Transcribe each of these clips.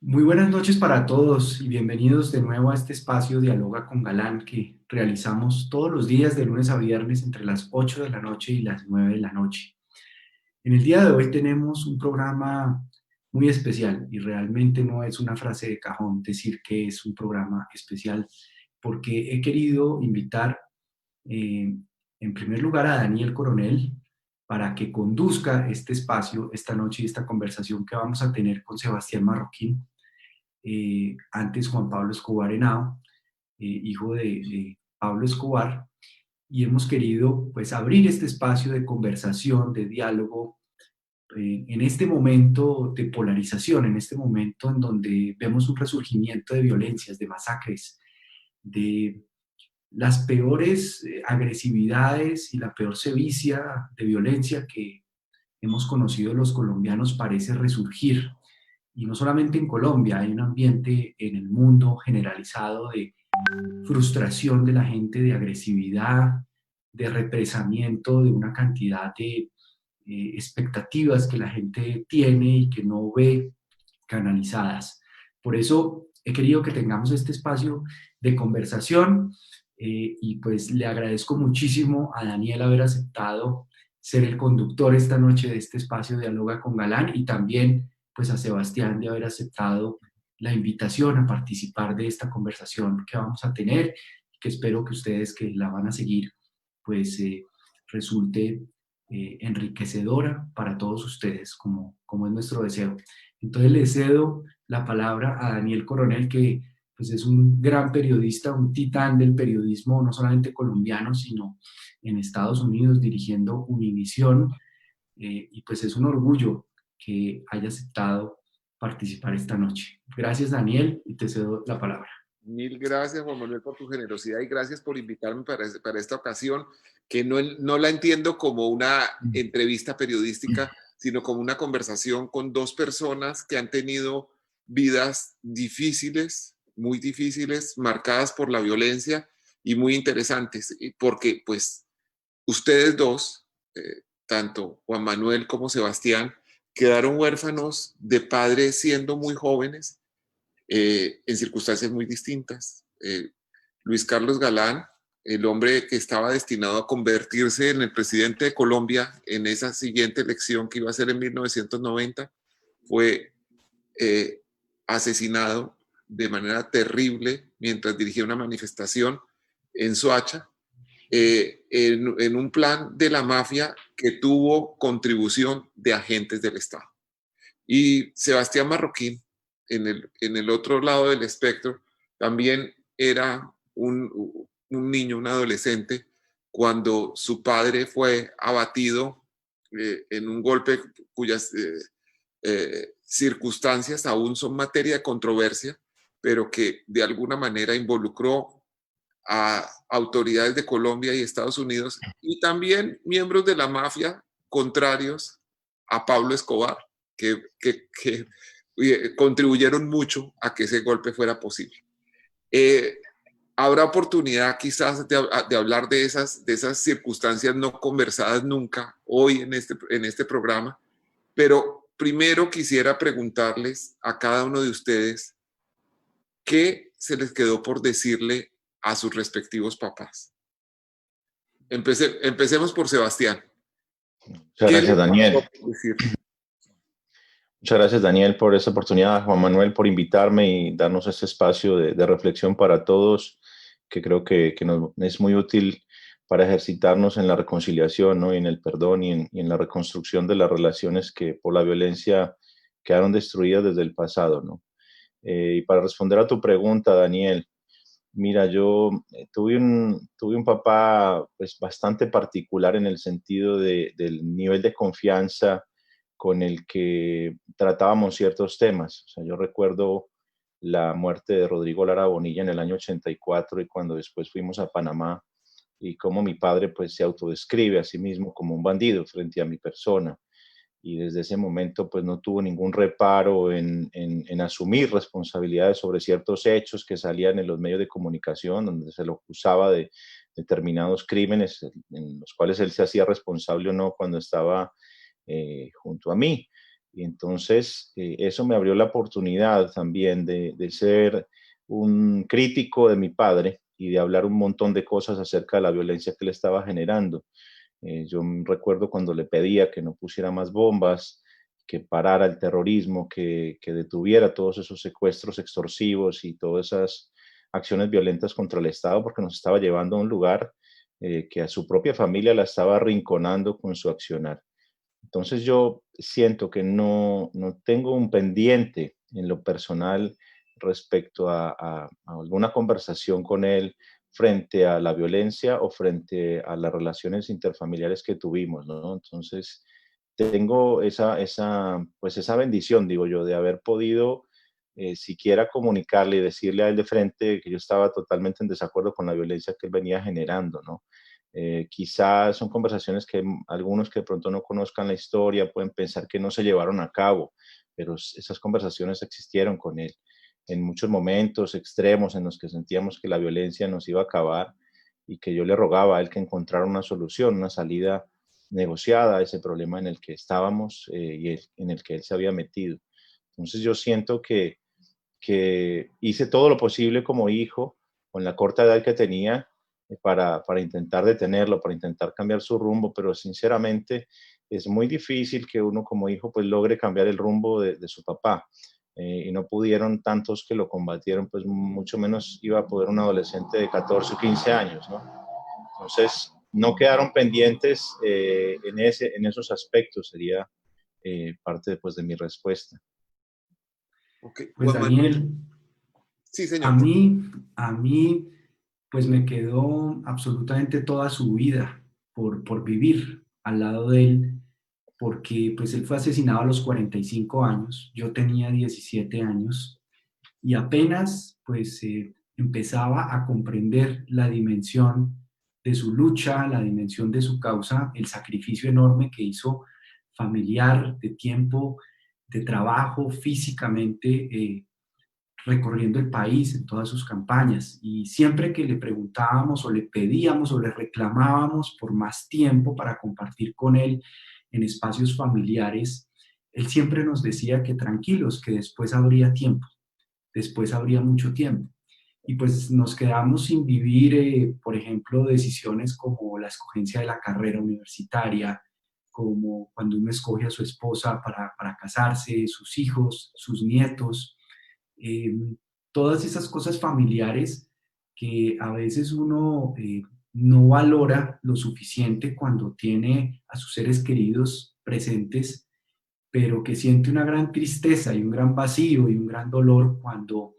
Muy buenas noches para todos y bienvenidos de nuevo a este espacio Dialoga con Galán que realizamos todos los días de lunes a viernes entre las 8 de la noche y las 9 de la noche. En el día de hoy tenemos un programa muy especial y realmente no es una frase de cajón decir que es un programa especial porque he querido invitar eh, en primer lugar a Daniel Coronel para que conduzca este espacio esta noche y esta conversación que vamos a tener con Sebastián Marroquín, antes Juan Pablo Escobar Henao, hijo de Pablo Escobar, y hemos querido pues abrir este espacio de conversación, de diálogo, en este momento de polarización, en este momento en donde vemos un resurgimiento de violencias, de masacres, de las peores agresividades y la peor sevicia de violencia que hemos conocido los colombianos parece resurgir. Y no solamente en Colombia, hay un ambiente en el mundo generalizado de frustración de la gente, de agresividad, de represamiento de una cantidad de expectativas que la gente tiene y que no ve canalizadas. Por eso he querido que tengamos este espacio de conversación, y pues le agradezco muchísimo a Daniel haber aceptado ser el conductor esta noche de este espacio Dialoga con Galán, y también pues a Sebastián de haber aceptado la invitación a participar de esta conversación que vamos a tener, que espero que ustedes que la van a seguir pues resulte enriquecedora para todos ustedes, como es nuestro deseo. Entonces le cedo la palabra a Daniel Coronel, que pues es un gran periodista, un titán del periodismo, no solamente colombiano, sino en Estados Unidos, dirigiendo Univisión, y pues es un orgullo que haya aceptado participar esta noche. Gracias, Daniel, y te cedo la palabra. Mil gracias, Juan Manuel, por tu generosidad y gracias por invitarme para esta ocasión, que no la entiendo como una entrevista periodística, sino como una conversación con dos personas que han tenido vidas difíciles, muy difíciles, marcadas por la violencia y muy interesantes, porque pues ustedes dos, tanto Juan Manuel como Sebastián, quedaron huérfanos de padres siendo muy jóvenes, en circunstancias muy distintas. Luis Carlos Galán, el hombre que estaba destinado a convertirse en el presidente de Colombia en esa siguiente elección que iba a ser en 1990, fue eh, asesinado de manera terrible mientras dirigía una manifestación en Soacha, en un plan de la mafia que tuvo contribución de agentes del Estado. Y Sebastián Marroquín, en el otro lado del espectro, también era un niño, un adolescente, cuando su padre fue abatido en un golpe cuyas circunstancias aún son materia de controversia, pero que de alguna manera involucró a autoridades de Colombia y Estados Unidos y también miembros de la mafia contrarios a Pablo Escobar, que contribuyeron mucho a que ese golpe fuera posible. Eh, Habrá oportunidad quizás de hablar de esas circunstancias no conversadas nunca hoy en este programa, pero primero quisiera preguntarles a cada uno de ustedes qué se les quedó por decirle a sus respectivos papás. Empecemos por Sebastián. Muchas ¿Qué gracias, les Daniel. quedó por decir? Muchas gracias, Daniel, por esa oportunidad, Juan Manuel, por invitarme y darnos este espacio de reflexión para todos, que creo que es muy útil para ejercitarnos en la reconciliación, ¿no? Y en el perdón y en la reconstrucción de las relaciones que por la violencia quedaron destruidas desde el pasado, ¿no? Y para responder a tu pregunta, Daniel, mira, yo tuve un papá pues, bastante particular en el sentido del nivel de confianza con el que tratábamos ciertos temas. O sea, yo recuerdo la muerte de Rodrigo Lara Bonilla en el año 84 y cuando después fuimos a Panamá y cómo mi padre pues se autodescribe a sí mismo como un bandido frente a mi persona. Y desde ese momento pues no tuvo ningún reparo en asumir responsabilidades sobre ciertos hechos que salían en los medios de comunicación, donde se lo acusaba de determinados crímenes en los cuales él se hacía responsable o no cuando estaba junto a mí. Y entonces eso me abrió la oportunidad también de ser un crítico de mi padre y de hablar un montón de cosas acerca de la violencia que le estaba generando. Yo recuerdo cuando le pedía que no pusiera más bombas, que parara el terrorismo, que detuviera todos esos secuestros extorsivos y todas esas acciones violentas contra el Estado, porque nos estaba llevando a un lugar que a su propia familia la estaba arrinconando con su accionar. Entonces yo siento que no tengo un pendiente en lo personal respecto a alguna conversación con él frente a la violencia o frente a las relaciones interfamiliares que tuvimos, ¿no? Entonces tengo pues esa bendición, digo yo, de haber podido siquiera comunicarle y decirle a él de frente que yo estaba totalmente en desacuerdo con la violencia que él venía generando, ¿no? Quizás son conversaciones que algunos que de pronto no conozcan la historia pueden pensar que no se llevaron a cabo, pero esas conversaciones existieron con él en muchos momentos extremos en los que sentíamos que la violencia nos iba a acabar y que yo le rogaba a él que encontrara una solución, una salida negociada a ese problema en el que estábamos en el que él se había metido. Entonces yo siento que hice todo lo posible como hijo, con la corta edad que tenía, para intentar detenerlo, para intentar cambiar su rumbo, pero sinceramente es muy difícil que uno como hijo pues logre cambiar el rumbo de su papá. Y no pudieron tantos que lo combatieron, pues mucho menos iba a poder un adolescente de 14 o 15 años, ¿no? Entonces, no quedaron pendientes en esos aspectos, sería parte pues, de mi respuesta. Ok, Pues Juan Manuel. Daniel, Sí, a señor. mí, a mí, pues me quedó absolutamente toda su vida por vivir al lado de él, porque pues él fue asesinado a los 45 años, yo tenía 17 años y apenas pues empezaba a comprender la dimensión de su lucha, la dimensión de su causa, el sacrificio enorme que hizo familiar, de tiempo, de trabajo, físicamente, recorriendo el país en todas sus campañas. Y siempre que le preguntábamos o le pedíamos o le reclamábamos por más tiempo para compartir con él en espacios familiares, él siempre nos decía que tranquilos, que después habría tiempo, después habría mucho tiempo. Y pues nos quedamos sin vivir, por ejemplo, decisiones como la escogencia de la carrera universitaria, como cuando uno escoge a su esposa para casarse, sus hijos, sus nietos, eh, todas esas cosas familiares que a veces uno no valora lo suficiente cuando tiene a sus seres queridos presentes, pero que siente una gran tristeza y un gran vacío y un gran dolor cuando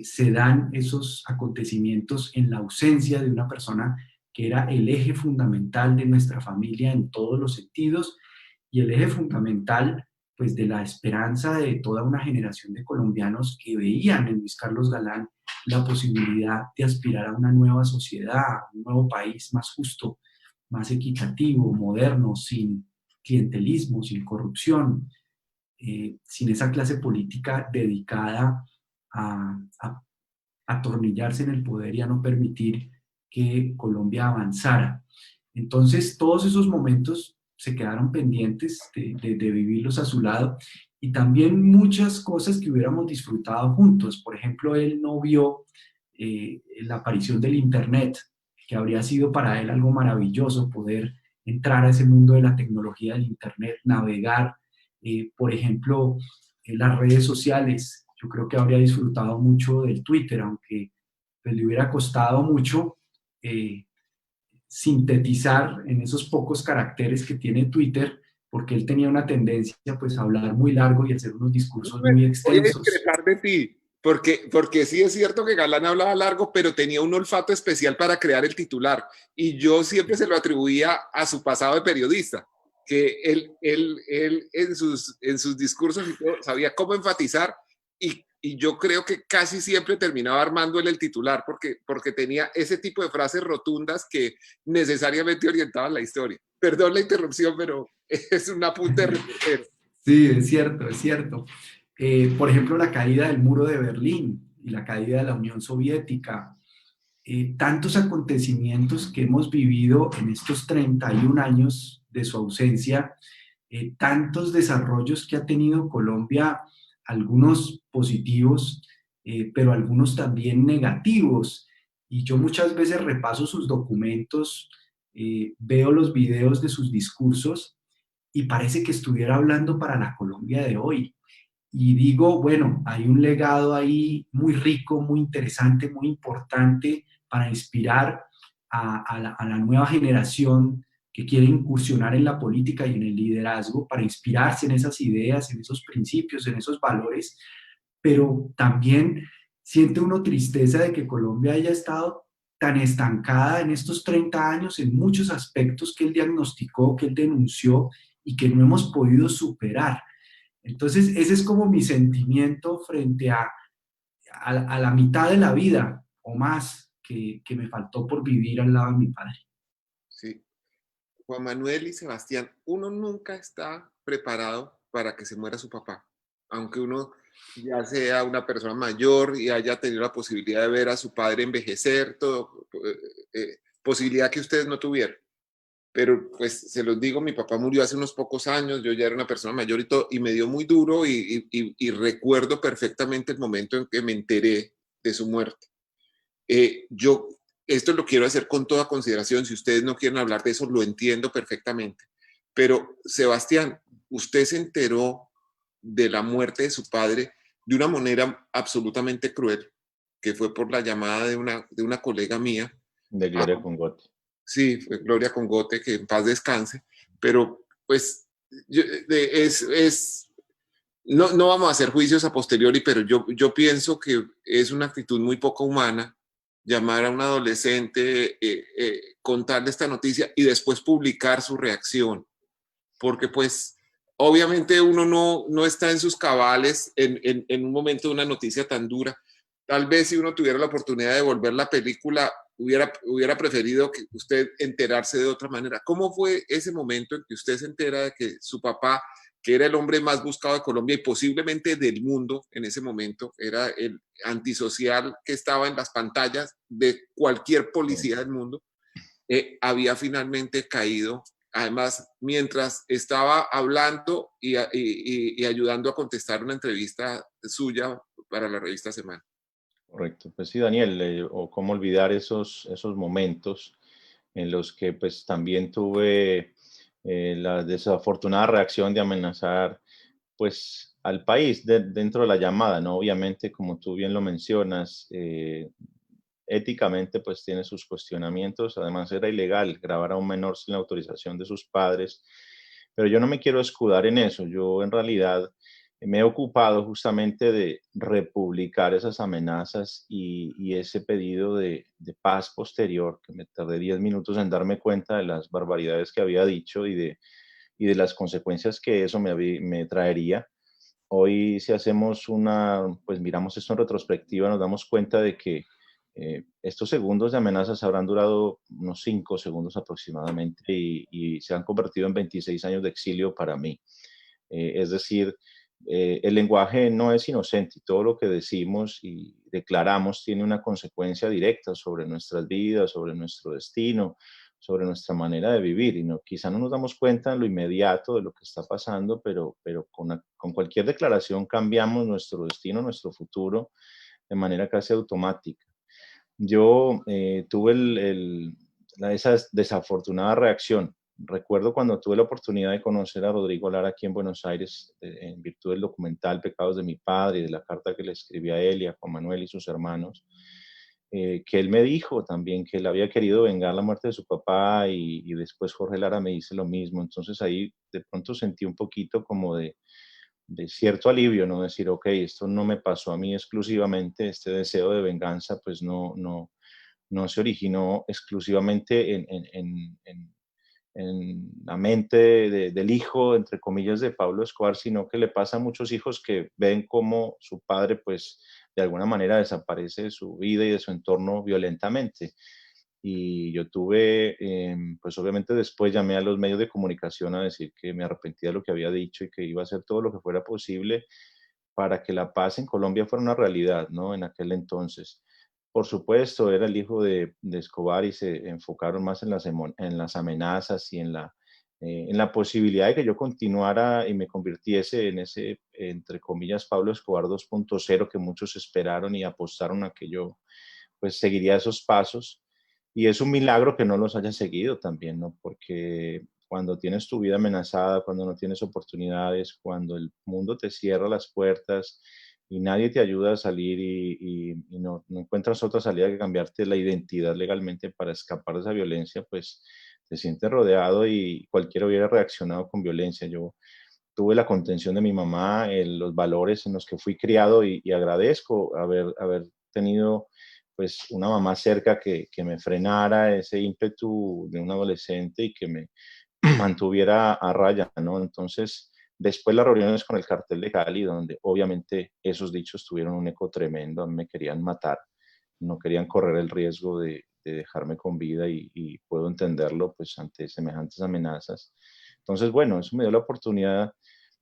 se dan esos acontecimientos en la ausencia de una persona que era el eje fundamental de nuestra familia en todos los sentidos y el eje fundamental pues de la esperanza de toda una generación de colombianos que veían en Luis Carlos Galán la posibilidad de aspirar a una nueva sociedad, a un nuevo país más justo, más equitativo, moderno, sin clientelismo, sin corrupción, sin esa clase política dedicada a atornillarse en el poder y a no permitir que Colombia avanzara. Entonces, todos esos momentos se quedaron pendientes de vivirlos a su lado y también muchas cosas que hubiéramos disfrutado juntos. Por ejemplo, él no vio la aparición del Internet, que habría sido para él algo maravilloso poder entrar a ese mundo de la tecnología del Internet, navegar, por ejemplo, las redes sociales. Yo creo que habría disfrutado mucho del Twitter, aunque pues, le hubiera costado mucho eh, sintetizar en esos pocos caracteres que tiene Twitter, porque él tenía una tendencia pues, a hablar muy largo y hacer unos discursos muy Voy a extensos. discrepar de ti, porque sí es cierto que Galán hablaba largo, pero tenía un olfato especial para crear el titular. Y yo siempre se lo atribuía a su pasado de periodista, que él en sus discursos y todo, sabía cómo enfatizar y yo creo que casi siempre terminaba armándole el titular porque tenía ese tipo de frases rotundas que necesariamente orientaban la historia. Perdón la interrupción, pero es un apunte de reportero. Sí, es cierto, es cierto. Por ejemplo, la caída del muro de Berlín y la caída de la Unión Soviética, tantos acontecimientos que hemos vivido en estos 31 años de su ausencia, tantos desarrollos que ha tenido Colombia, algunos positivos, pero algunos también negativos. Y yo muchas veces repaso sus documentos, veo los videos de sus discursos y parece que estuviera hablando para la Colombia de hoy. Y digo, bueno, hay un legado ahí muy rico, muy interesante, muy importante para inspirar a la nueva generación que quiere incursionar en la política y en el liderazgo, para inspirarse en esas ideas, en esos principios, en esos valores, pero también siente uno tristeza de que Colombia haya estado tan estancada en estos 30 años en muchos aspectos que él diagnosticó, que él denunció y que no hemos podido superar. Entonces, ese es como mi sentimiento frente a la mitad de la vida o más que me faltó por vivir al lado de mi padre. Sí. Juan Manuel y Sebastián, uno nunca está preparado para que se muera su papá, aunque uno ya sea una persona mayor y haya tenido la posibilidad de ver a su padre envejecer, todo, posibilidad que ustedes no tuvieron. Pero pues se los digo, mi papá murió hace unos pocos años, yo ya era una persona mayor y todo, y me dio muy duro y recuerdo perfectamente el momento en que me enteré de su muerte. Yo esto lo quiero hacer con toda consideración. Si ustedes no quieren hablar de eso, lo entiendo perfectamente. Pero, Sebastián, usted se enteró de la muerte de su padre de una manera absolutamente cruel, que fue por la llamada de una colega mía. De Ah, Gloria Congote. sí, fue Gloria Congote, que en paz descanse. Pero, pues, no, no vamos a hacer juicios a posteriori, pero yo pienso que es una actitud muy poco humana llamar a un adolescente, contarle esta noticia y después publicar su reacción, porque pues obviamente uno no está en sus cabales en un momento de una noticia tan dura. Tal vez si uno tuviera la oportunidad de volver la película, hubiera preferido que usted enterarse de otra manera. ¿Cómo fue ese momento en que usted se entera de que su papá, que era el hombre más buscado de Colombia y posiblemente del mundo en ese momento, era el antisocial que estaba en las pantallas de cualquier policía del mundo, había finalmente caído, además, mientras estaba hablando y ayudando a contestar una entrevista suya para la revista Semana? Correcto. Pues sí, Daniel, o cómo olvidar esos momentos en los que pues también tuve la desafortunada reacción de amenazar pues al país dentro de la llamada, ¿no? Obviamente, como tú bien lo mencionas, éticamente pues tiene sus cuestionamientos. Además era ilegal grabar a un menor sin la autorización de sus padres, pero yo no me quiero escudar en eso. Yo en realidad me he ocupado justamente de republicar esas amenazas y ese pedido de paz posterior, que me tardé 10 minutos en darme cuenta de las barbaridades que había dicho y de las consecuencias que eso me traería. Hoy si hacemos pues miramos esto en retrospectiva, nos damos cuenta de que estos segundos de amenazas habrán durado unos 5 segundos aproximadamente y se han convertido en 26 años de exilio para mí. Es decir, el lenguaje no es inocente y todo lo que decimos y declaramos tiene una consecuencia directa sobre nuestras vidas, sobre nuestro destino, sobre nuestra manera de vivir. Y no, quizá no nos damos cuenta en lo inmediato de lo que está pasando, pero con cualquier declaración cambiamos nuestro destino, nuestro futuro de manera casi automática. Yo tuve esa desafortunada reacción. Recuerdo cuando tuve la oportunidad de conocer a Rodrigo Lara aquí en Buenos Aires, en virtud del documental Pecados de mi padre y de la carta que le escribí a él y a Juan Manuel y sus hermanos, que él me dijo también que él había querido vengar la muerte de su papá y después Jorge Lara me dice lo mismo. Entonces ahí de pronto sentí un poquito como de cierto alivio, ¿no? Decir, ok, esto no me pasó a mí exclusivamente, este deseo de venganza, pues no se originó exclusivamente en la mente del hijo, entre comillas, de Pablo Escobar, sino que le pasa a muchos hijos que ven cómo su padre, pues, de alguna manera desaparece de su vida y de su entorno violentamente. Y yo tuve, pues obviamente después llamé a los medios de comunicación a decir que me arrepentía de lo que había dicho y que iba a hacer todo lo que fuera posible para que la paz en Colombia fuera una realidad, ¿no? En aquel entonces. Por supuesto, era el hijo de Escobar y se enfocaron más en las amenazas y en la posibilidad de que yo continuara y me convirtiese en ese, entre comillas, Pablo Escobar 2.0 que muchos esperaron y apostaron a que yo pues seguiría esos pasos. Y es un milagro que no los haya seguido también, ¿no? Porque cuando tienes tu vida amenazada, cuando no tienes oportunidades, cuando el mundo te cierra las puertas y nadie te ayuda a salir y no encuentras otra salida que cambiarte la identidad legalmente para escapar de esa violencia, pues te sientes rodeado y cualquiera hubiera reaccionado con violencia. Yo tuve la contención de mi mamá, los valores en los que fui criado y agradezco haber tenido pues una mamá cerca que me frenara ese ímpetu de un adolescente y que me mantuviera a raya, ¿no? Entonces, después las reuniones con el cartel de Cali, donde obviamente esos dichos tuvieron un eco tremendo, a mí me querían matar, no querían correr el riesgo de dejarme con vida y puedo entenderlo pues ante semejantes amenazas. Entonces, bueno, eso me dio la oportunidad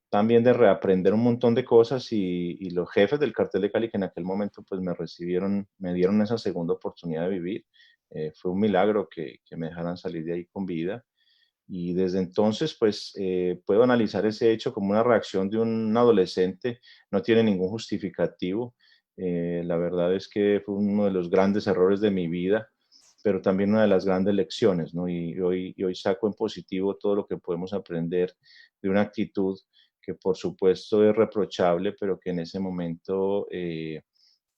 también de reaprender un montón de cosas y los jefes del cartel de Cali que en aquel momento pues me recibieron, me dieron esa segunda oportunidad de vivir. Fue un milagro que me dejaran salir de ahí con vida y desde entonces pues puedo analizar ese hecho como una reacción de un adolescente, no tiene ningún justificativo. La verdad es que fue uno de los grandes errores de mi vida, pero también una de las grandes lecciones, ¿no? Y hoy saco en positivo todo lo que podemos aprender de una actitud que por supuesto es reprochable, pero que en ese momento,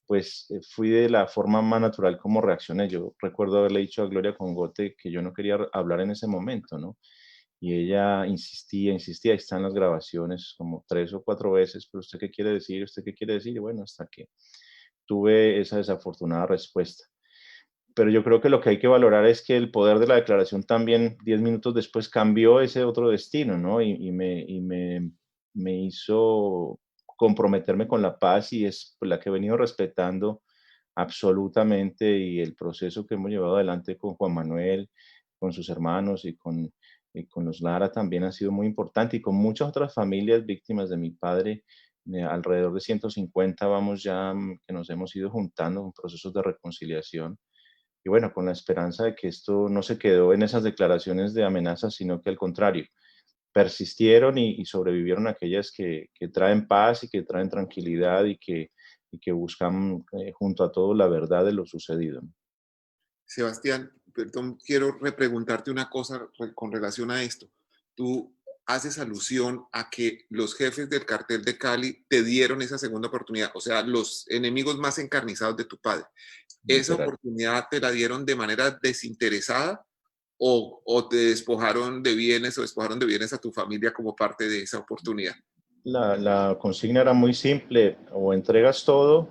pues fui de la forma más natural como reaccioné. Yo recuerdo haberle dicho a Gloria Congote que yo no quería hablar en ese momento, ¿no? Y ella insistía, insistía, ahí están las grabaciones como 3 o 4 veces, pero ¿usted qué quiere decir? ¿Usted qué quiere decir? Y bueno, hasta que tuve esa desafortunada respuesta. Pero yo creo que lo que hay que valorar es que el poder de la declaración también 10 minutos después cambió ese otro destino, ¿no? Me hizo comprometerme con la paz y es la que he venido respetando absolutamente y el proceso que hemos llevado adelante con Juan Manuel, con sus hermanos y con los Lara también ha sido muy importante y con muchas otras familias víctimas de mi padre. Alrededor de 150 vamos ya que nos hemos ido juntando en procesos de reconciliación y bueno, con la esperanza de que esto no se quedó en esas declaraciones de amenazas, sino que al contrario, persistieron y sobrevivieron aquellas que traen paz y que traen tranquilidad y que buscan junto a todo la verdad de lo sucedido, ¿no? Sebastián, perdón, quiero repreguntarte una cosa con relación a esto. Tú haces alusión a que los jefes del cartel de Cali te dieron esa segunda oportunidad, o sea, los enemigos más encarnizados de tu padre. ¿Esa Literal. oportunidad te la dieron de manera desinteresada o te despojaron de bienes o despojaron de bienes a tu familia como parte de esa oportunidad? La consigna era muy simple, o entregas todo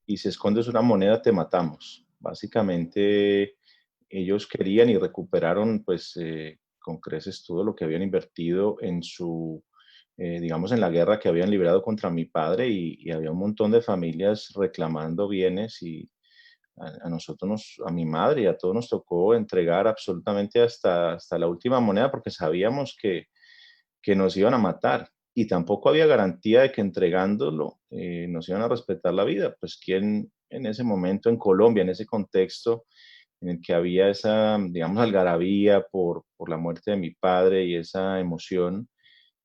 y si escondes una moneda te matamos. Básicamente ellos querían y recuperaron pues con creces todo lo que habían invertido en digamos, en la guerra que habían librado contra mi padre y había un montón de familias reclamando bienes y a nosotros, a mi madre y a todos nos tocó entregar absolutamente hasta la última moneda porque sabíamos que nos iban a matar y tampoco había garantía de que entregándolo nos iban a respetar la vida. Pues quién en ese momento en Colombia, en ese contexto en el que había esa, digamos, algarabía por la muerte de mi padre y esa emoción,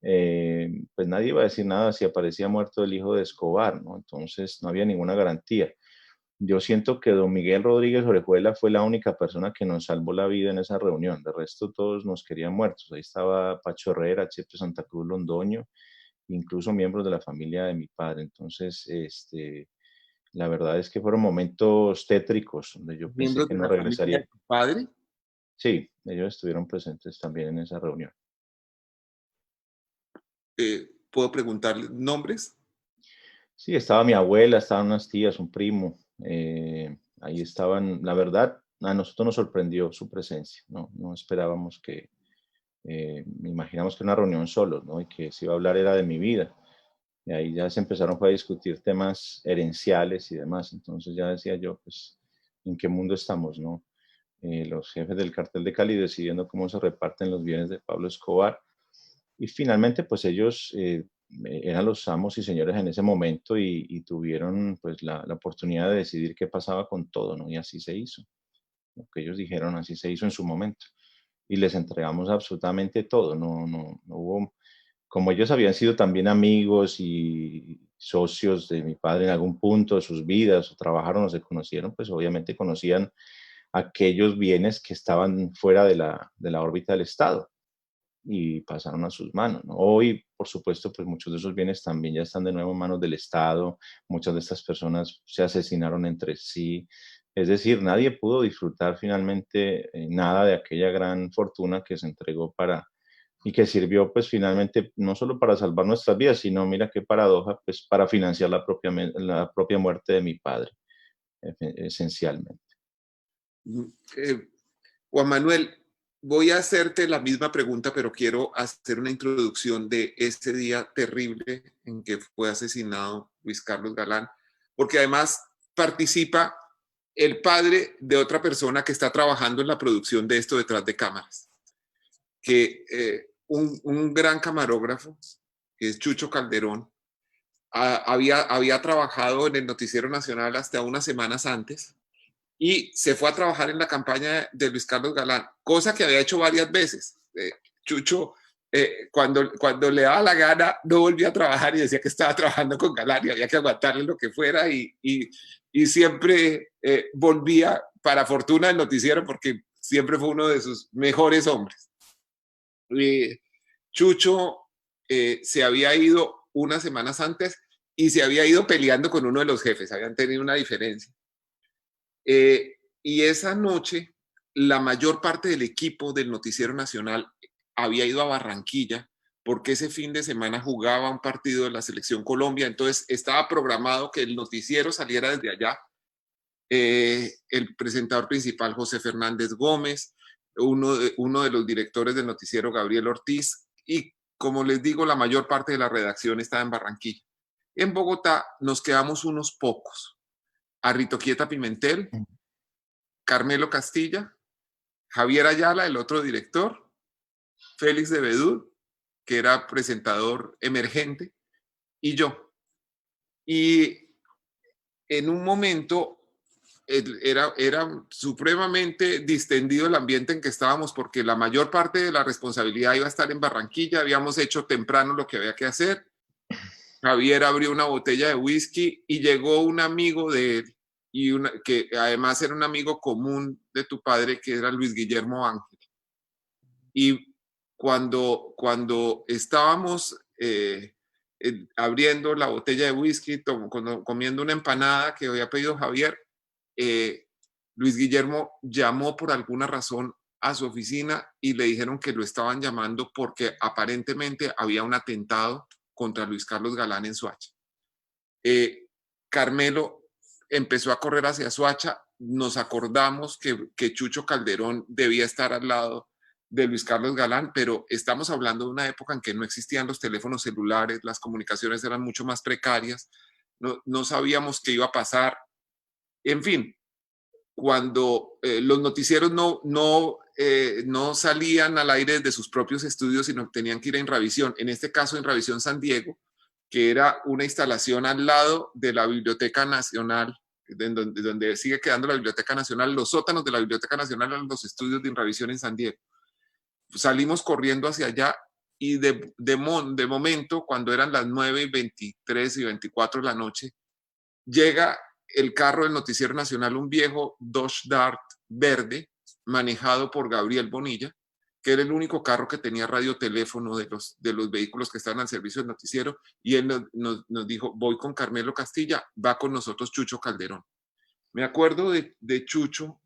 pues nadie iba a decir nada si aparecía muerto el hijo de Escobar, ¿no? Entonces no había ninguna garantía. Yo siento que don Miguel Rodríguez Orejuela fue la única persona que nos salvó la vida en esa reunión. De resto, todos nos querían muertos. Ahí estaba Pacho Herrera, Chepe Santa Cruz Londoño, incluso miembros de la familia de mi padre. Entonces, la verdad es que fueron momentos tétricos donde yo pensé ¿Miembros que de no la familia regresaría. de tu padre? Sí, ellos estuvieron presentes también en esa reunión. ¿Puedo preguntarle nombres? Sí, estaba mi abuela, estaban unas tías, un primo. Ahí estaban, la verdad, a nosotros nos sorprendió su presencia. No esperábamos me imaginamos que una reunión solos, ¿no? Y que se iba a hablar era de mi vida. Y ahí ya se empezaron fue a discutir temas herenciales y demás. Entonces ya decía yo, pues, ¿en qué mundo estamos, no? Los jefes del cartel de Cali decidiendo cómo se reparten los bienes de Pablo Escobar. Y finalmente, pues ellos eran los amos y señores en ese momento y tuvieron pues la oportunidad de decidir qué pasaba con todo, ¿no? Y así se hizo. Lo que ellos dijeron, así se hizo en su momento. y les entregamos absolutamente todo. No hubo, como ellos habían sido también amigos y socios de mi padre en algún punto de sus vidas, o trabajaron o se conocieron, pues obviamente conocían aquellos bienes que estaban fuera de la órbita del Estado y pasaron a sus manos, ¿no? Hoy, por supuesto, pues muchos de esos bienes también ya están de nuevo en manos del Estado, muchas de estas personas se asesinaron entre sí, es decir, nadie pudo disfrutar finalmente nada de aquella gran fortuna que se entregó para y que sirvió pues finalmente no solo para salvar nuestras vidas, sino mira qué paradoja, pues para financiar la propia muerte de mi padre, esencialmente. Eh, Juan Manuel, voy a hacerte la misma pregunta, pero quiero hacer una introducción de este día terrible en que fue asesinado Luis Carlos Galán, porque además participa el padre de otra persona que está trabajando en la producción de esto detrás de cámaras, que un gran camarógrafo, que es Chucho Calderón, había trabajado en el Noticiero Nacional hasta unas semanas antes y se fue a trabajar en la campaña de Luis Carlos Galán, cosa que había hecho varias veces. Chucho, cuando le daba la gana, no volvía a trabajar y decía que estaba trabajando con Galán y había que aguantarle lo que fuera y siempre volvía, para fortuna del noticiero, porque siempre fue uno de sus mejores hombres. Chucho se había ido unas semanas antes y se había ido peleando con uno de los jefes, habían tenido una diferencia. Y esa noche, la mayor parte del equipo del Noticiero Nacional había ido a Barranquilla porque ese fin de semana jugaba un partido de la Selección Colombia, entonces estaba programado que el noticiero saliera desde allá. El presentador principal, José Fernández Gómez, uno de los directores del noticiero, Gabriel Ortiz, y como les digo, la mayor parte de la redacción estaba en Barranquilla. En Bogotá nos quedamos unos pocos. Arritoquieta Pimentel, Carmelo Castilla, Javier Ayala, el otro director, Félix de Bedú, que era presentador emergente, y yo. Y en un momento era supremamente distendido el ambiente en que estábamos porque la mayor parte de la responsabilidad iba a estar en Barranquilla, habíamos hecho temprano lo que había que hacer. Javier abrió una botella de whisky y llegó un amigo de él, que además era un amigo común de tu padre, que era Luis Guillermo Ángel. Y cuando estábamos abriendo la botella de whisky, comiendo una empanada que había pedido Javier, Luis Guillermo llamó por alguna razón a su oficina y le dijeron que lo estaban llamando porque aparentemente había un atentado contra Luis Carlos Galán en Soacha. Carmelo empezó a correr hacia Soacha, nos acordamos que Chucho Calderón debía estar al lado de Luis Carlos Galán, pero estamos hablando de una época en que no existían los teléfonos celulares, las comunicaciones eran mucho más precarias, no sabíamos qué iba a pasar. En fin, cuando los noticieros no salían al aire de sus propios estudios, sino tenían que ir a Inravisión, en este caso Inravisión San Diego, que era una instalación al lado de la Biblioteca Nacional, donde sigue quedando la Biblioteca Nacional, los sótanos de la Biblioteca Nacional eran los estudios de Inravisión en San Diego. Salimos corriendo hacia allá y de momento, cuando eran las 9:23 y 24 de la noche, llega el carro del Noticiero Nacional, un viejo Dodge Dart verde, manejado por Gabriel Bonilla, que era el único carro que tenía radioteléfono de los vehículos que estaban al servicio del noticiero, y él nos dijo, voy con Carmelo Castilla, va con nosotros Chucho Calderón. Me acuerdo de Chucho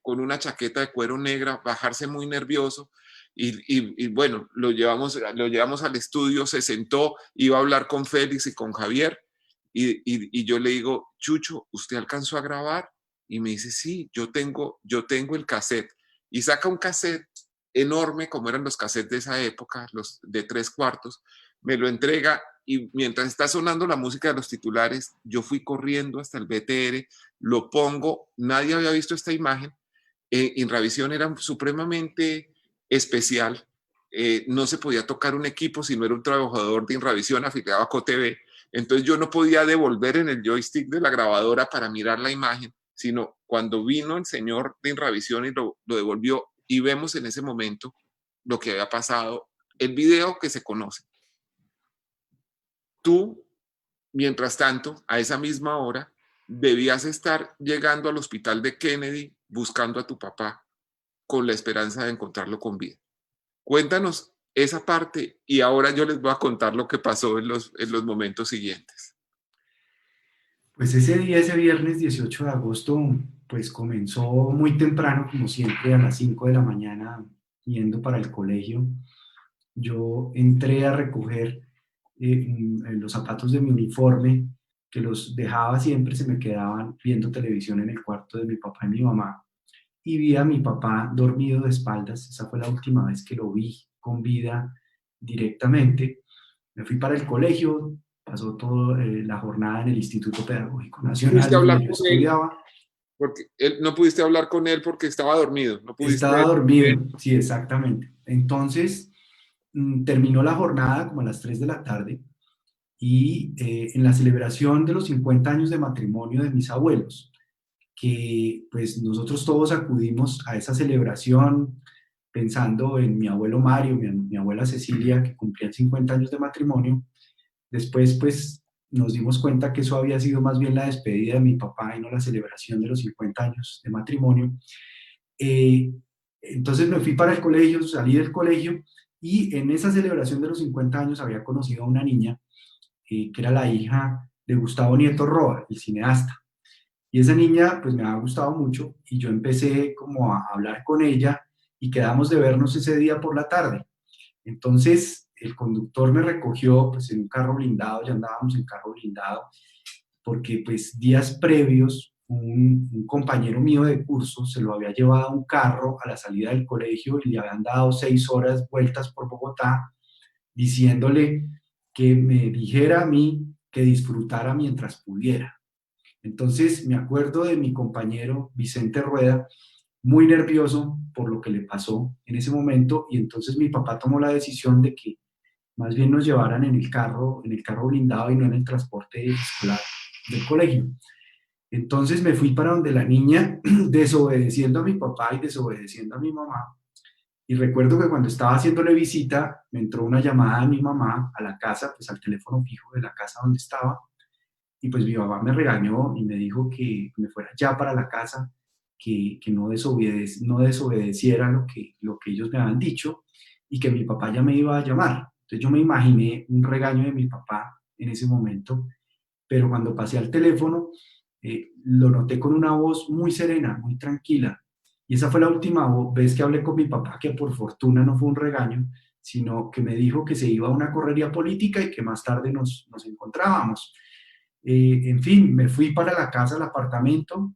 con una chaqueta de cuero negra, bajarse muy nervioso, y bueno, lo llevamos al estudio, se sentó, iba a hablar con Félix y con Javier, y yo le digo, Chucho, ¿usted alcanzó a grabar? Y me dice, sí, yo tengo el cassette. Y saca un cassette enorme, como eran los cassettes de esa época, los de 3/4, me lo entrega y mientras está sonando la música de los titulares, yo fui corriendo hasta el BTR, lo pongo, nadie había visto esta imagen, Inravisión era supremamente especial, no se podía tocar un equipo si no era un trabajador de Inravisión afiliado a COTV, entonces yo no podía devolver en el joystick de la grabadora para mirar la imagen, sino cuando vino el señor de Inravisión y lo devolvió, y vemos en ese momento lo que había pasado, el video que se conoce. Tú, mientras tanto, a esa misma hora, debías estar llegando al hospital de Kennedy buscando a tu papá con la esperanza de encontrarlo con vida. Cuéntanos esa parte y ahora yo les voy a contar lo que pasó en los momentos siguientes. Pues ese día, ese viernes 18 de agosto, pues comenzó muy temprano, como siempre, a las 5 de la mañana, yendo para el colegio. Yo entré a recoger los zapatos de mi uniforme, que los dejaba siempre, se me quedaban viendo televisión en el cuarto de mi papá y mi mamá. Y vi a mi papá dormido de espaldas. Esa fue la última vez que lo vi con vida directamente. Me fui para el colegio, pasó toda la jornada en el Instituto Pedagógico ¿Pudiste Nacional hablar donde yo con él? estudiaba. Porque no pudiste hablar con él porque estaba dormido. No Estaba pudiste. dormido, sí, exactamente. Entonces, terminó la jornada como a las 3 de la tarde y en la celebración de los 50 años de matrimonio de mis abuelos, que pues nosotros todos acudimos a esa celebración pensando en mi abuelo Mario, mi abuela Cecilia, que cumplían 50 años de matrimonio. Después pues nos dimos cuenta que eso había sido más bien la despedida de mi papá y no la celebración de los 50 años de matrimonio. Eh, entonces me fui para el colegio, salí del colegio y en esa celebración de los 50 años había conocido a una niña que era la hija de Gustavo Nieto Roa, el cineasta. Y esa niña pues me ha gustado mucho y yo empecé como a hablar con ella y quedamos de vernos ese día por la tarde. Entonces el conductor me recogió pues en un carro blindado, ya andábamos en carro blindado, porque pues días previos un compañero mío de curso se lo había llevado a un carro a la salida del colegio y le habían dado 6 horas vueltas por Bogotá diciéndole que me dijera a mí que disfrutara mientras pudiera. Entonces me acuerdo de mi compañero Vicente Rueda, muy nervioso por lo que le pasó en ese momento, y entonces mi papá tomó la decisión de que más bien nos llevaran en el carro blindado y no en el transporte escolar del colegio. Entonces me fui para donde la niña, desobedeciendo a mi papá y desobedeciendo a mi mamá. Y recuerdo que cuando estaba haciéndole visita, me entró una llamada de mi mamá a la casa, pues al teléfono fijo de la casa donde estaba, y pues mi mamá me regañó y me dijo que me fuera ya para la casa, que no, no desobedeciera lo que ellos me habían dicho y que mi papá ya me iba a llamar. Entonces yo me imaginé un regaño de mi papá en ese momento, pero cuando pasé al teléfono, lo noté con una voz muy serena, muy tranquila. Y esa fue la última vez que hablé con mi papá, que por fortuna no fue un regaño, sino que me dijo que se iba a una correría política y que más tarde nos encontrábamos. En fin, me fui para la casa, al apartamento,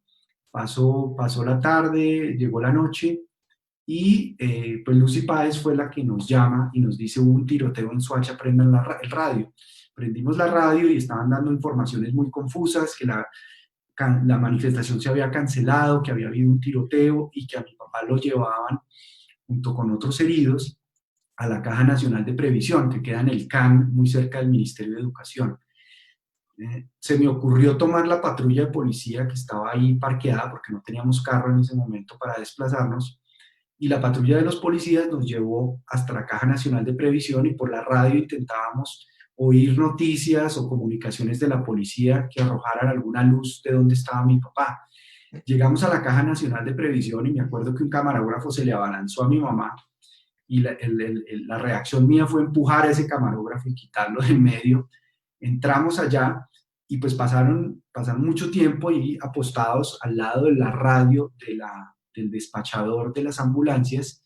pasó la tarde, llegó la noche y pues Lucy Páez fue la que nos llama y nos dice: hubo un tiroteo en Soacha, prendan el radio. Prendimos la radio y estaban dando informaciones muy confusas, que la manifestación se había cancelado, que había habido un tiroteo y que a mi papá lo llevaban junto con otros heridos a la Caja Nacional de Previsión, que queda en el CAN, muy cerca del Ministerio de Educación. Se me ocurrió tomar la patrulla de policía que estaba ahí parqueada porque no teníamos carro en ese momento para desplazarnos, y la patrulla de los policías nos llevó hasta la Caja Nacional de Previsión y por la radio intentábamos oír noticias o comunicaciones de la policía que arrojaran alguna luz de dónde estaba mi papá. Llegamos a la Caja Nacional de Previsión y me acuerdo que un camarógrafo se le abalanzó a mi mamá y la reacción mía fue empujar a ese camarógrafo y quitarlo de en medio. Entramos allá y pues pasaron mucho tiempo ahí apostados al lado de la radio del despachador de las ambulancias,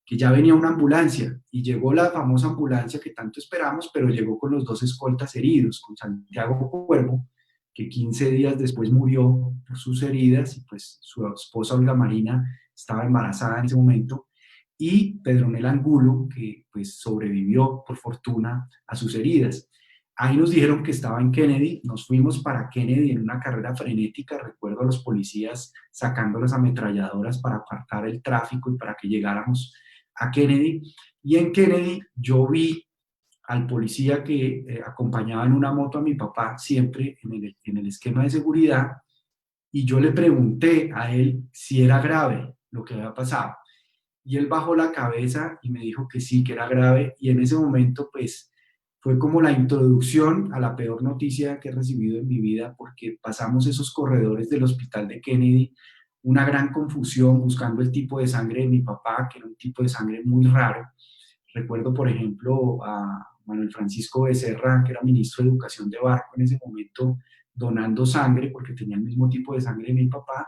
que ya venía una ambulancia y llegó la famosa ambulancia que tanto esperamos, pero llegó con los 2 escoltas heridos, con Santiago Cuervo, que 15 días después murió por sus heridas, y pues su esposa Olga Marina estaba embarazada en ese momento, y Pedronel Angulo, que pues sobrevivió por fortuna a sus heridas. Ahí nos dijeron que estaba en Kennedy, nos fuimos para Kennedy en una carrera frenética, recuerdo a los policías sacando las ametralladoras para apartar el tráfico y para que llegáramos a Kennedy. Y en Kennedy yo vi al policía que acompañaba en una moto a mi papá, siempre en el esquema de seguridad, y yo le pregunté a él si era grave lo que había pasado. y él bajó la cabeza y me dijo que sí, que era grave, y en ese momento pues fue como la introducción a la peor noticia que he recibido en mi vida, porque pasamos esos corredores del hospital de Kennedy, una gran confusión buscando el tipo de sangre de mi papá, que era un tipo de sangre muy raro. Recuerdo, por ejemplo, a Manuel Francisco Becerra, que era ministro de Educación de Barco en ese momento, donando sangre porque tenía el mismo tipo de sangre de mi papá,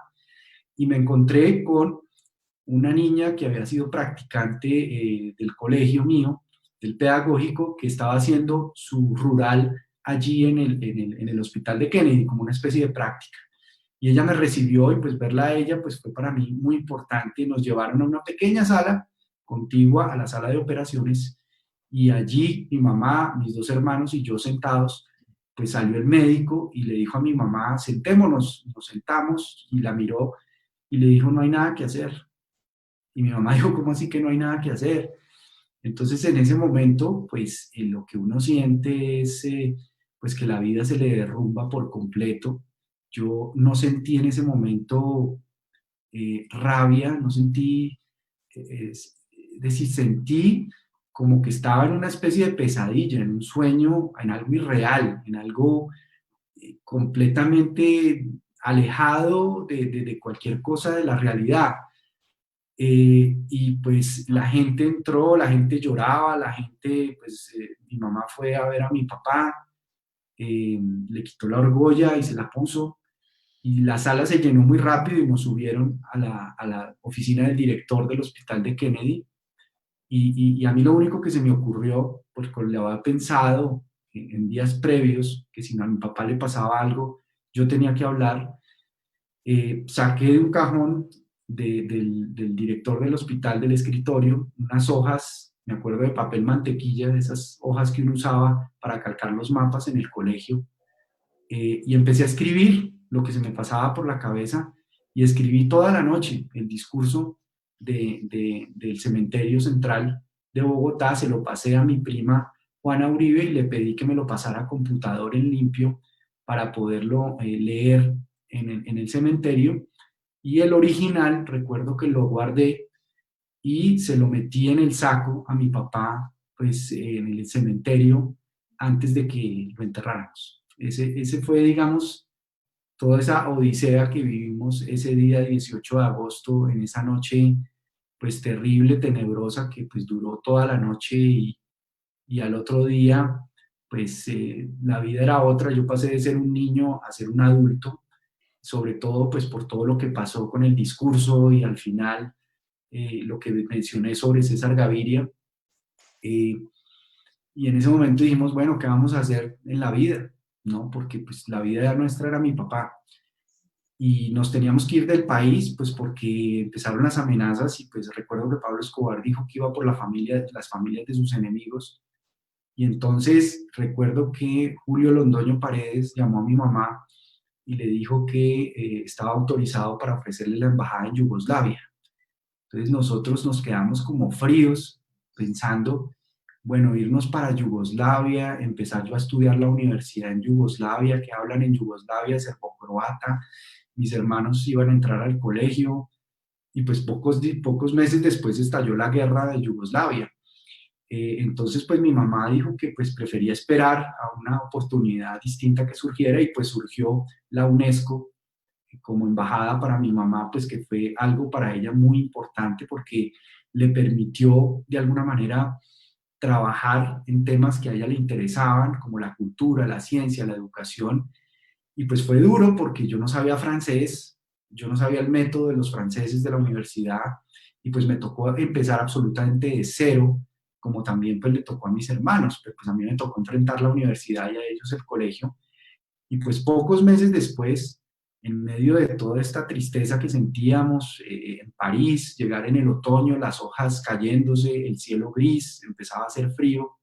y me encontré con una niña que había sido practicante del colegio mío, del pedagógico, que estaba haciendo su rural allí en el hospital de Kennedy, como una especie de práctica. Y ella me recibió y pues verla a ella pues fue para mí muy importante. Nos llevaron a una pequeña sala contigua a la sala de operaciones y allí mi mamá, mis dos hermanos y yo sentados, pues salió el médico y le dijo a mi mamá, sentémonos, nos sentamos y la miró y le dijo, no hay nada que hacer. Y mi mamá dijo, ¿cómo así que no hay nada que hacer? Entonces, en ese momento, pues lo que uno siente es pues que la vida se le derrumba por completo. Yo no sentí en ese momento rabia, no sentí, es decir, sentí como que estaba en una especie de pesadilla, en un sueño, en algo irreal, en algo completamente alejado de cualquier cosa de la realidad. Y pues la gente entró, la gente lloraba, la gente, pues mi mamá fue a ver a mi papá, le quitó la argolla y se la puso, y la sala se llenó muy rápido y nos subieron a la oficina del director del hospital de Kennedy, y a mí lo único que se me ocurrió, porque lo había pensado en días previos, que si a mi papá le pasaba algo, yo tenía que hablar. Saqué de un cajón del director del hospital, del escritorio, unas hojas, me acuerdo de papel mantequilla, de esas hojas que uno usaba para calcar los mapas en el colegio, y empecé a escribir lo que se me pasaba por la cabeza, y escribí toda la noche el discurso del cementerio central de Bogotá. Se lo pasé a mi prima Juana Uribe y le pedí que me lo pasara a computador en limpio para poderlo leer en el cementerio, y el original recuerdo que lo guardé y se lo metí en el saco a mi papá, pues en el cementerio antes de que lo enterráramos. Ese fue, digamos, toda esa odisea que vivimos ese día 18 de agosto, en esa noche pues terrible, tenebrosa, que pues duró toda la noche, y al otro día pues la vida era otra. Yo pasé de ser un niño a ser un adulto, sobre todo pues por todo lo que pasó con el discurso y al final lo que mencioné sobre César Gaviria. eh, y en ese momento dijimos, bueno, ¿qué vamos a hacer en la vida? ¿No? Porque pues la vida nuestra era mi papá y nos teníamos que ir del país, pues porque empezaron las amenazas, y pues recuerdo que Pablo Escobar dijo que iba por la familia, las familias de sus enemigos. Y entonces recuerdo que Julio Londoño Paredes llamó a mi mamá y le dijo que estaba autorizado para ofrecerle la embajada en Yugoslavia. Entonces nosotros nos quedamos como fríos pensando, bueno, irnos para Yugoslavia, empezar yo a estudiar la universidad en Yugoslavia, que hablan en Yugoslavia, serbocroata, mis hermanos iban a entrar al colegio, y pues pocos meses después estalló la guerra de Yugoslavia. Entonces pues mi mamá dijo que pues prefería esperar a una oportunidad distinta que surgiera, y pues surgió la UNESCO como embajada para mi mamá, pues que fue algo para ella muy importante porque le permitió de alguna manera trabajar en temas que a ella le interesaban, como la cultura, la ciencia, la educación. Y pues fue duro porque yo no sabía francés, yo no sabía el método de los franceses de la universidad, y pues me tocó empezar absolutamente de cero, como también pues le tocó a mis hermanos, pero pues a mí me tocó enfrentar la universidad y a ellos el colegio. Y pues pocos meses después, en medio de toda esta tristeza que sentíamos en París, llegar en el otoño, las hojas cayéndose, el cielo gris, empezaba a hacer frío,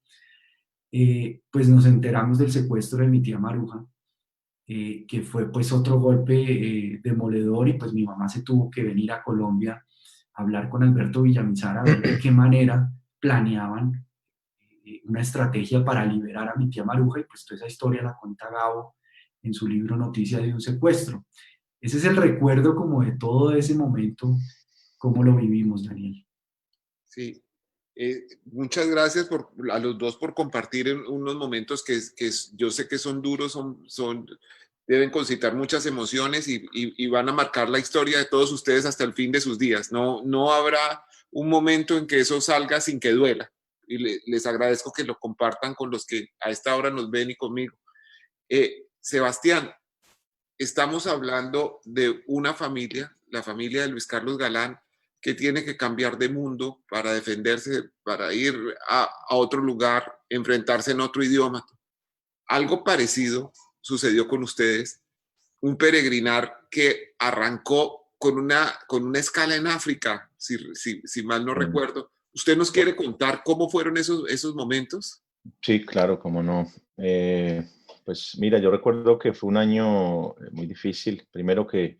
pues nos enteramos del secuestro de mi tía Maruja, que fue pues otro golpe demoledor, y pues mi mamá se tuvo que venir a Colombia a hablar con Alberto Villamizar a ver de qué manera planeaban una estrategia para liberar a mi tía Maruja, y pues toda esa historia la cuenta Gabo en su libro Noticia de un secuestro. Ese es el recuerdo como de todo ese momento, cómo lo vivimos, Daniel. Sí. Muchas gracias a los dos por compartir en unos momentos yo sé que son duros, deben concitar muchas emociones y van a marcar la historia de todos ustedes hasta el fin de sus días. No, no habrá un momento en que eso salga sin que duela. Y les agradezco que lo compartan con los que a esta hora nos ven y conmigo. Sebastián, estamos hablando de una familia, la familia de Luis Carlos Galán, que tiene que cambiar de mundo para defenderse, para ir a otro lugar, enfrentarse en otro idioma. Algo parecido sucedió con ustedes, un peregrinar que arrancó con una escala en África, si mal no Mm. recuerdo. ¿Usted nos quiere contar cómo fueron esos momentos? Sí, claro, cómo no. Eh, pues mira, yo recuerdo que fue un año muy difícil. Primero que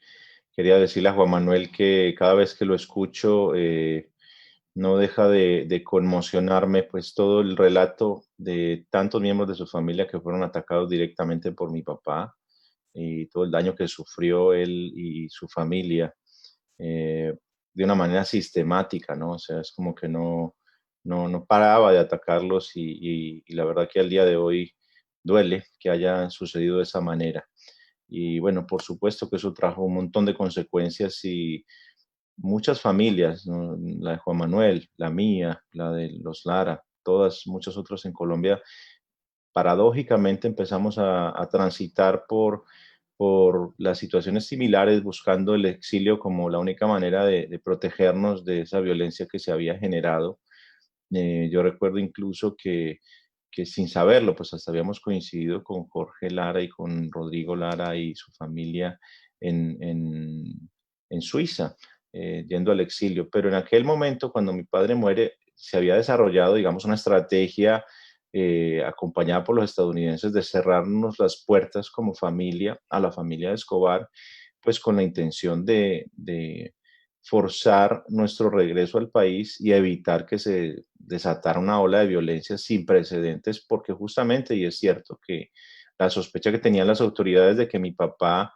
quería decirle a Juan Manuel que cada vez que lo escucho no deja de conmocionarme, pues todo el relato de tantos miembros de su familia que fueron atacados directamente por mi papá y todo el daño que sufrió él y su familia eh, de una manera sistemática, ¿no? O sea, es como que no paraba de atacarlos y la verdad que al día de hoy duele que haya sucedido de esa manera. Y bueno, por supuesto que eso trajo un montón de consecuencias y muchas familias, ¿no? La de Juan Manuel, la mía, la de los Lara, todas, muchos otros en Colombia, paradójicamente empezamos a transitar por las situaciones similares, buscando el exilio como la única manera de protegernos de esa violencia que se había generado. Yo recuerdo incluso que sin saberlo, pues hasta habíamos coincidido con Jorge Lara y con Rodrigo Lara y su familia en, en, en Suiza, yendo al exilio. Pero en aquel momento, cuando mi padre muere, se había desarrollado, digamos, una estrategia acompañada por los estadounidenses de cerrarnos las puertas como familia a la familia de Escobar, pues con la intención de forzar nuestro regreso al país y evitar que se desatara una ola de violencia sin precedentes, porque justamente, y es cierto que la sospecha que tenían las autoridades de que mi papá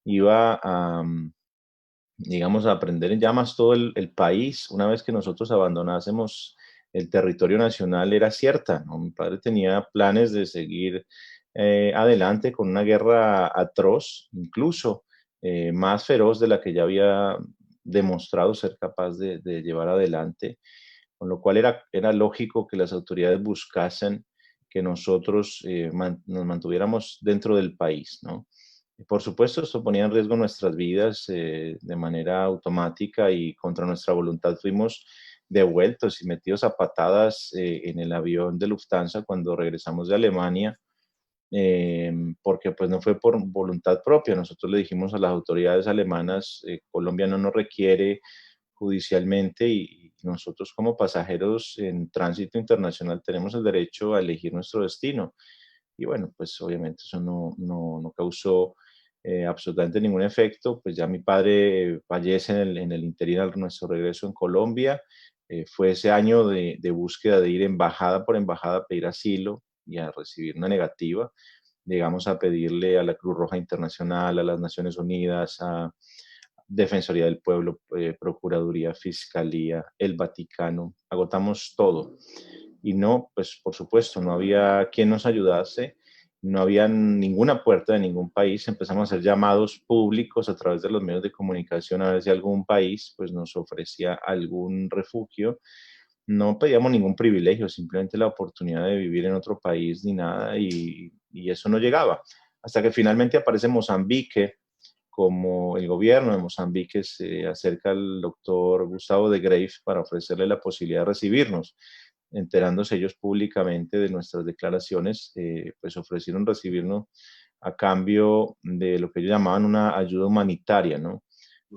iba a, digamos, a prender en llamas todo el país una vez que nosotros abandonásemos el territorio nacional era cierta, ¿no? Mi padre tenía planes de seguir adelante con una guerra atroz, incluso más feroz de la que ya había demostrado ser capaz de llevar adelante, con lo cual era lógico que las autoridades buscasen que nosotros nos mantuviéramos dentro del país, ¿no? Por supuesto, esto ponía en riesgo nuestras vidas de manera automática y contra nuestra voluntad fuimos devueltos y metidos a patadas en el avión de Lufthansa cuando regresamos de Alemania, porque pues no fue por voluntad propia. Nosotros le dijimos a las autoridades alemanas, Colombia no nos requiere judicialmente y nosotros como pasajeros en tránsito internacional tenemos el derecho a elegir nuestro destino. Y bueno, pues obviamente eso no causó absolutamente ningún efecto. Pues ya mi padre fallece en el interior de nuestro regreso en Colombia. Fue ese año de búsqueda de ir embajada por embajada a pedir asilo y a recibir una negativa. Llegamos a pedirle a la Cruz Roja Internacional, a las Naciones Unidas, a Defensoría del Pueblo, Procuraduría, Fiscalía, el Vaticano, agotamos todo. Y no, pues por supuesto, no había quien nos ayudase, no había ninguna puerta de ningún país. Empezamos a hacer llamados públicos a través de los medios de comunicación a ver si algún país pues, nos ofrecía algún refugio. No pedíamos ningún privilegio, simplemente la oportunidad de vivir en otro país ni nada, y eso no llegaba. Hasta que finalmente aparece Mozambique, como el gobierno de Mozambique se acerca al doctor Gustavo de Graef para ofrecerle la posibilidad de recibirnos. Enterándose ellos públicamente de nuestras declaraciones, pues ofrecieron recibirnos a cambio de lo que ellos llamaban una ayuda humanitaria, ¿no?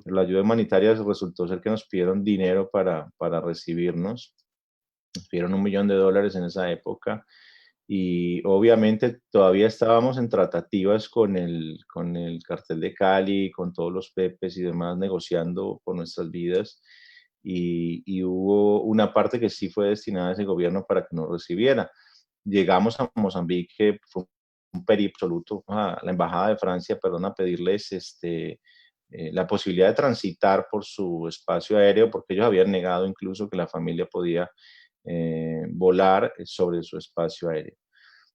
Pero la ayuda humanitaria resultó ser que nos pidieron dinero para recibirnos, nos pidieron $1 millón en esa época, y obviamente todavía estábamos en tratativas con el cartel de Cali, con todos los Pepes y demás, negociando por nuestras vidas. Y hubo una parte que sí fue destinada a ese gobierno para que nos recibiera. Llegamos a Mozambique, fue un periplo absoluto a la embajada de Francia, perdón, a pedirles la posibilidad de transitar por su espacio aéreo, porque ellos habían negado incluso que la familia podía volar sobre su espacio aéreo.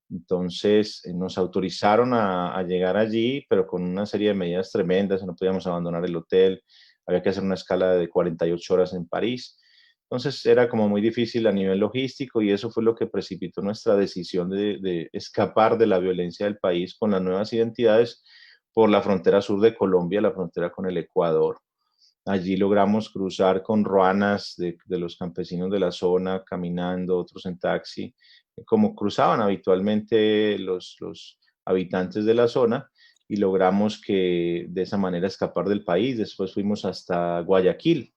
Entonces nos autorizaron a llegar allí, pero con una serie de medidas tremendas, no podíamos abandonar el hotel, había que hacer una escala de 48 horas en París. Entonces era como muy difícil a nivel logístico y eso fue lo que precipitó nuestra decisión de escapar de la violencia del país con las nuevas identidades por la frontera sur de Colombia, la frontera con el Ecuador. Allí logramos cruzar con ruanas de los campesinos de la zona, caminando, otros en taxi, como cruzaban habitualmente los habitantes de la zona, y logramos que de esa manera escapar del país. Después fuimos hasta Guayaquil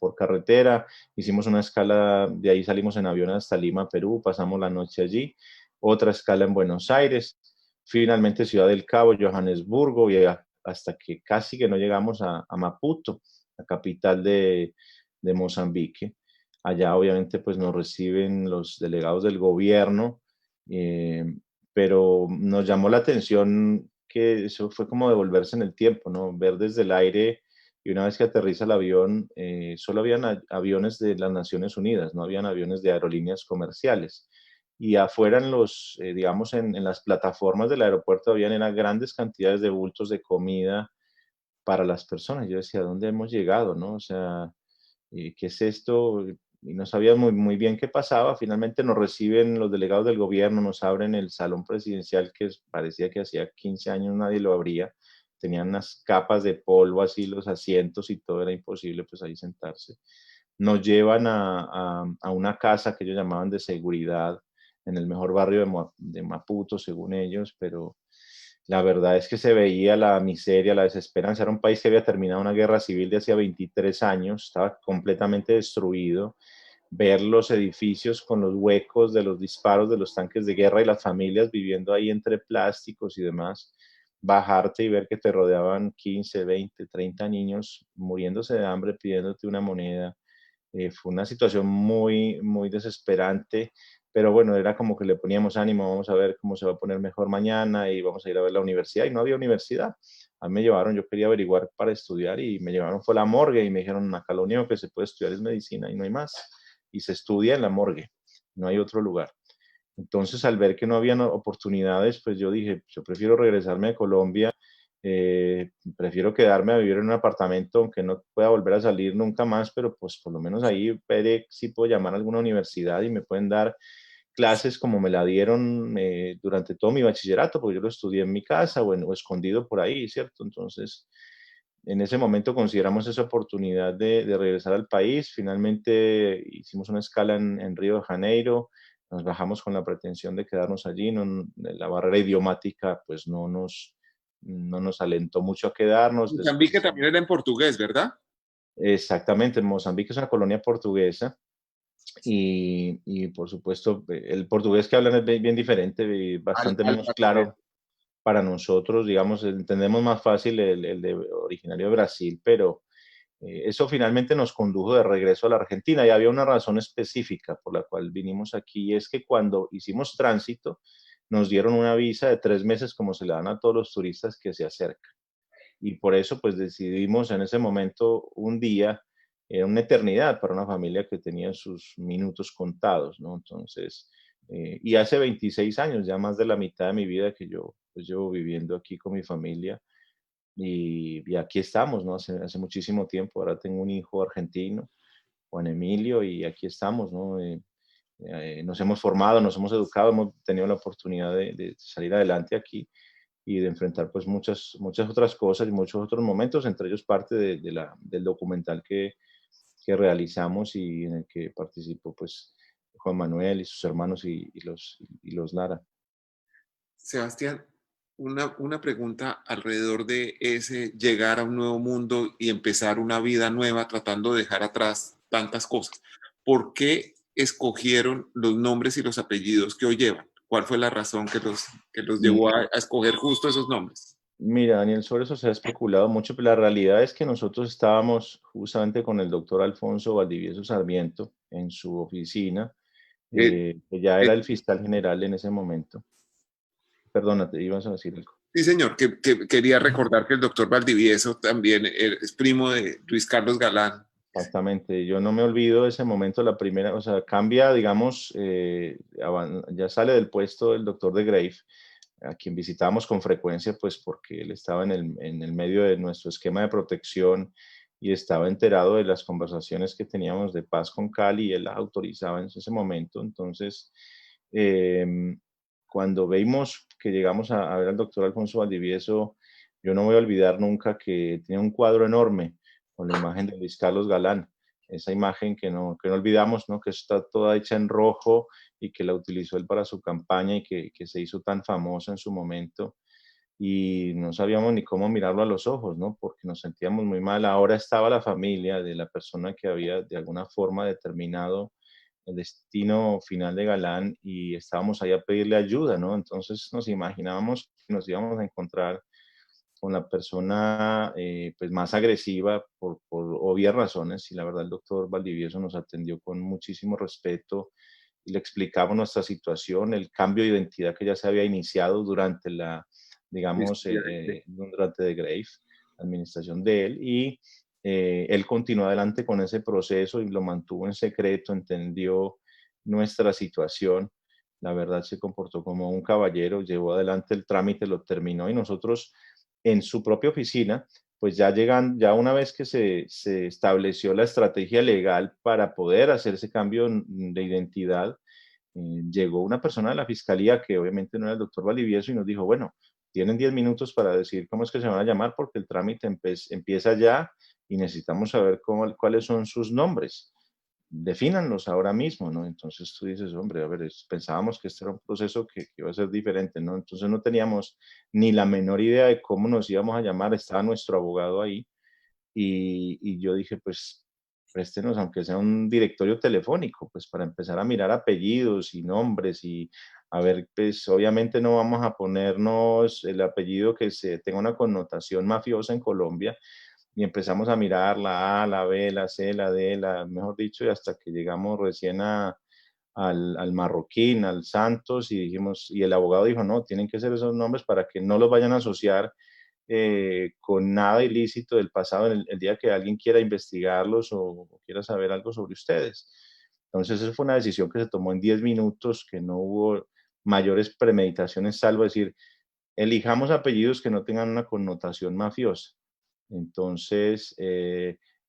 por carretera, hicimos una escala, de ahí salimos en avión hasta Lima, Perú, pasamos la noche allí, otra escala en Buenos Aires, finalmente Ciudad del Cabo, Johannesburgo, y hasta que casi que no llegamos a Maputo, la capital de Mozambique. Allá obviamente pues nos reciben los delegados del gobierno, eh, pero nos llamó la atención que eso fue como devolverse en el tiempo, ¿no? Ver desde el aire, y una vez que aterriza el avión, solo habían aviones de las Naciones Unidas, no habían aviones de aerolíneas comerciales. Y afuera en los, digamos, en las plataformas del aeropuerto habían eran grandes cantidades de bultos de comida para las personas. Yo decía, ¿a dónde hemos llegado, no? O sea, ¿qué es esto? Y no sabía muy bien qué pasaba. Finalmente nos reciben los delegados del gobierno, nos abren el salón presidencial que parecía que hacía 15 años nadie lo abría. Tenían unas capas de polvo así, los asientos y todo era imposible pues ahí sentarse. Nos llevan a una casa que ellos llamaban de seguridad en el mejor barrio de Maputo, según ellos, pero la verdad es que se veía la miseria, la desesperanza. Era un país que había terminado una guerra civil de hacía 23 años, estaba completamente destruido. Ver los edificios con los huecos de los disparos de los tanques de guerra y las familias viviendo ahí entre plásticos y demás. Bajarte y ver que te rodeaban 15, 20, 30 niños muriéndose de hambre pidiéndote una moneda. Fue una situación muy desesperante, pero bueno, era como que le poníamos ánimo, vamos a ver cómo se va a poner mejor mañana y vamos a ir a ver la universidad, y no había universidad. A mí me llevaron, yo quería averiguar para estudiar y me llevaron, fue a la morgue y me dijeron, acá lo único que se puede estudiar es medicina y no hay más. Y se estudia en la morgue, no hay otro lugar. Entonces, al ver que no habían oportunidades, pues yo dije, yo prefiero regresarme a Colombia, prefiero quedarme a vivir en un apartamento, aunque no pueda volver a salir nunca más, pero pues por lo menos ahí veré si puedo llamar a alguna universidad y me pueden dar clases como me la dieron durante todo mi bachillerato, porque yo lo estudié en mi casa o escondido por ahí, ¿cierto? Entonces, en ese momento consideramos esa oportunidad de regresar al país. Finalmente hicimos una escala en Río de Janeiro, nos bajamos con la pretensión de quedarnos allí. La barrera idiomática pues no nos alentó mucho a quedarnos. Mozambique Después, también era en portugués, ¿verdad? exactamente, Mozambique es una colonia portuguesa y por supuesto el portugués que hablan es bien diferente y Al, bastante al menos parecer. claro para nosotros, digamos, entendemos más fácil el de originario de Brasil, pero eso finalmente nos condujo de regreso a la Argentina y había una razón específica por la cual vinimos aquí, y es que cuando hicimos tránsito nos dieron una visa de 3 meses como se le dan a todos los turistas que se acercan. Y por eso pues decidimos en ese momento un día, era una eternidad para una familia que tenía sus minutos contados, ¿no? Entonces, y hace 26 años, ya más de la mitad de mi vida que yo pues llevo viviendo aquí con mi familia, y aquí estamos, ¿no? Hace muchísimo tiempo. Ahora tengo un hijo argentino, Juan Emilio, y aquí estamos, ¿no? Nos hemos formado, nos hemos educado, hemos tenido la oportunidad de salir adelante aquí y de enfrentar pues muchas otras cosas y muchos otros momentos, entre ellos parte del documental que realizamos y en el que participó pues Juan Manuel y sus hermanos y los Lara. Sebastián, una pregunta alrededor de ese llegar a un nuevo mundo y empezar una vida nueva tratando de dejar atrás tantas cosas. ¿Por qué escogieron los nombres y los apellidos que hoy llevan? ¿Cuál fue la razón que los llevó a escoger justo esos nombres? Mira, Daniel, sobre eso se ha especulado mucho, pero la realidad es que nosotros estábamos justamente con el doctor Alfonso Valdivieso Sarmiento en su oficina, Eh, que ya eh, era el fiscal general en ese momento. perdona, te ibas a decir algo. Sí, señor, que quería recordar que el doctor Valdivieso también es primo de Luis Carlos Galán. Exactamente, yo no me olvido de ese momento, la primera, o sea, cambia, digamos, ya sale del puesto el doctor de Grave, a quien visitábamos con frecuencia, pues porque él estaba en el medio de nuestro esquema de protección y estaba enterado de las conversaciones que teníamos de paz con Cali y él las autorizaba en ese momento. Entonces, em, cuando vimos que llegamos a ver al doctor Alfonso Valdivieso, yo no voy a olvidar nunca que tenía un cuadro enorme con la imagen de Luis Carlos Galán, esa imagen que no olvidamos, ¿no? Que está toda hecha en rojo y que la utilizó él para su campaña y que se hizo tan famosa en su momento. Y no sabíamos ni cómo mirarlo a los ojos, ¿no? Porque nos sentíamos muy mal. Ahora estaba la familia de la persona que había de alguna forma determinado el destino final de Galán y estábamos ahí a pedirle ayuda, ¿no? Entonces nos imaginábamos que nos íbamos a encontrar con la persona pues más agresiva por obvias razones y la verdad el doctor Valdivieso nos atendió con muchísimo respeto y le explicamos nuestra situación, el cambio de identidad que ya se había iniciado durante la, digamos, durante The Grave, la administración de él y él continuó adelante con ese proceso y lo mantuvo en secreto, entendió nuestra situación. La verdad se comportó como un caballero, llevó adelante el trámite, lo terminó y nosotros en su propia oficina, pues ya llegan, ya una vez que se estableció la estrategia legal para poder hacer ese cambio de identidad, llegó una persona de la fiscalía que obviamente no era el doctor Valdivieso y nos dijo, bueno, tienen 10 minutos para decir cómo es que se van a llamar porque el trámite empieza ya y necesitamos saber cuáles son sus nombres. Defínanlos ahora mismo, ¿no? Entonces tú dices, hombre, a ver, pensábamos que este era un proceso que iba a ser diferente, ¿no? Entonces no teníamos ni la menor idea de cómo nos íbamos a llamar, estaba nuestro abogado ahí y yo dije, pues préstenos, aunque sea un directorio telefónico, pues para empezar a mirar apellidos y nombres y a ver, pues obviamente no vamos a ponernos el apellido que se tenga una connotación mafiosa en Colombia y empezamos a mirar la A, la B, la C, la D, mejor dicho, y hasta que llegamos recién al Marroquín, al Santos, y dijimos, y el abogado dijo, no, tienen que ser esos nombres para que no los vayan a asociar con nada ilícito del pasado el día que alguien quiera investigarlos o quiera saber algo sobre ustedes. Entonces, esa fue una decisión que se tomó en 10 minutos, que no hubo mayores premeditaciones, salvo decir, elijamos apellidos que no tengan una connotación mafiosa. Entonces,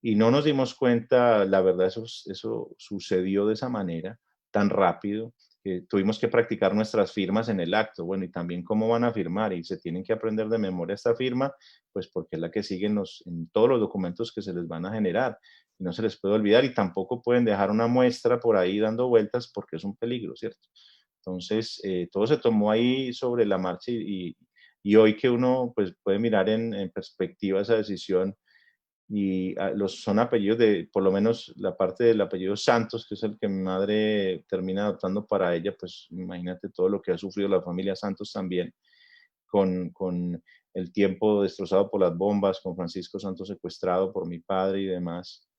y no nos dimos cuenta, la verdad, eso sucedió de esa manera, tan rápido, que tuvimos que practicar nuestras firmas en el acto. Bueno, y también cómo van a firmar, y se tienen que aprender de memoria esta firma, pues porque es la que sigue en todos los documentos que se les van a generar. Y no se les puede olvidar, y tampoco pueden dejar una muestra por ahí dando vueltas porque es un peligro, ¿cierto? Entonces, todo se tomó ahí sobre la marcha y hoy que uno pues, puede mirar en perspectiva esa decisión y son apellidos de, por lo menos la parte del apellido Santos, que es el que mi madre termina adoptando para ella, pues imagínate todo lo que ha sufrido la familia Santos también, con el tiempo destrozado por las bombas, con Francisco Santos secuestrado por mi padre y demás.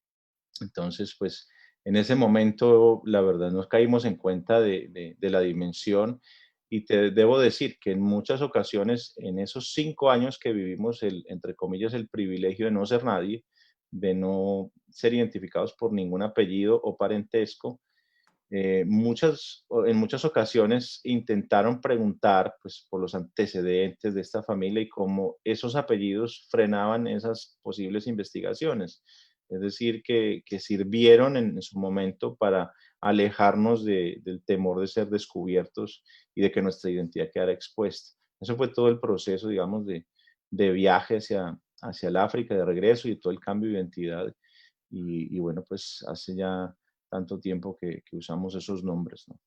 Entonces, pues en ese momento, la verdad, nos caímos en cuenta de la dimensión y te debo decir que en muchas ocasiones, en esos 5 años que vivimos, entre comillas, el privilegio de no ser nadie, de no ser identificados por ningún apellido o parentesco, en muchas ocasiones intentaron preguntar pues, por los antecedentes de esta familia y cómo esos apellidos frenaban esas posibles investigaciones. Es decir, que sirvieron en su momento para alejarnos del temor de ser descubiertos y de que nuestra identidad quedara expuesta. Eso fue todo el proceso, digamos, de viaje hacia el África, de regreso y todo el cambio de identidad. Y bueno, pues hace ya tanto tiempo que usamos esos nombres, ¿no?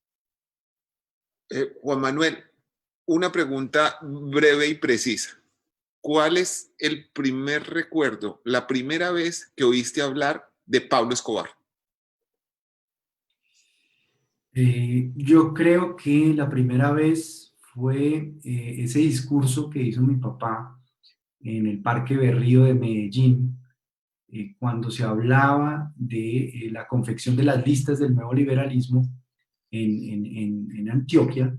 Juan Manuel, una pregunta breve y precisa. ¿Cuál es el primer recuerdo, la primera vez que oíste hablar de Pablo Escobar? Yo creo que la primera vez fue ese discurso que hizo mi papá en el Parque Berrío de Medellín, cuando se hablaba de la confección de las listas del nuevo liberalismo en Antioquia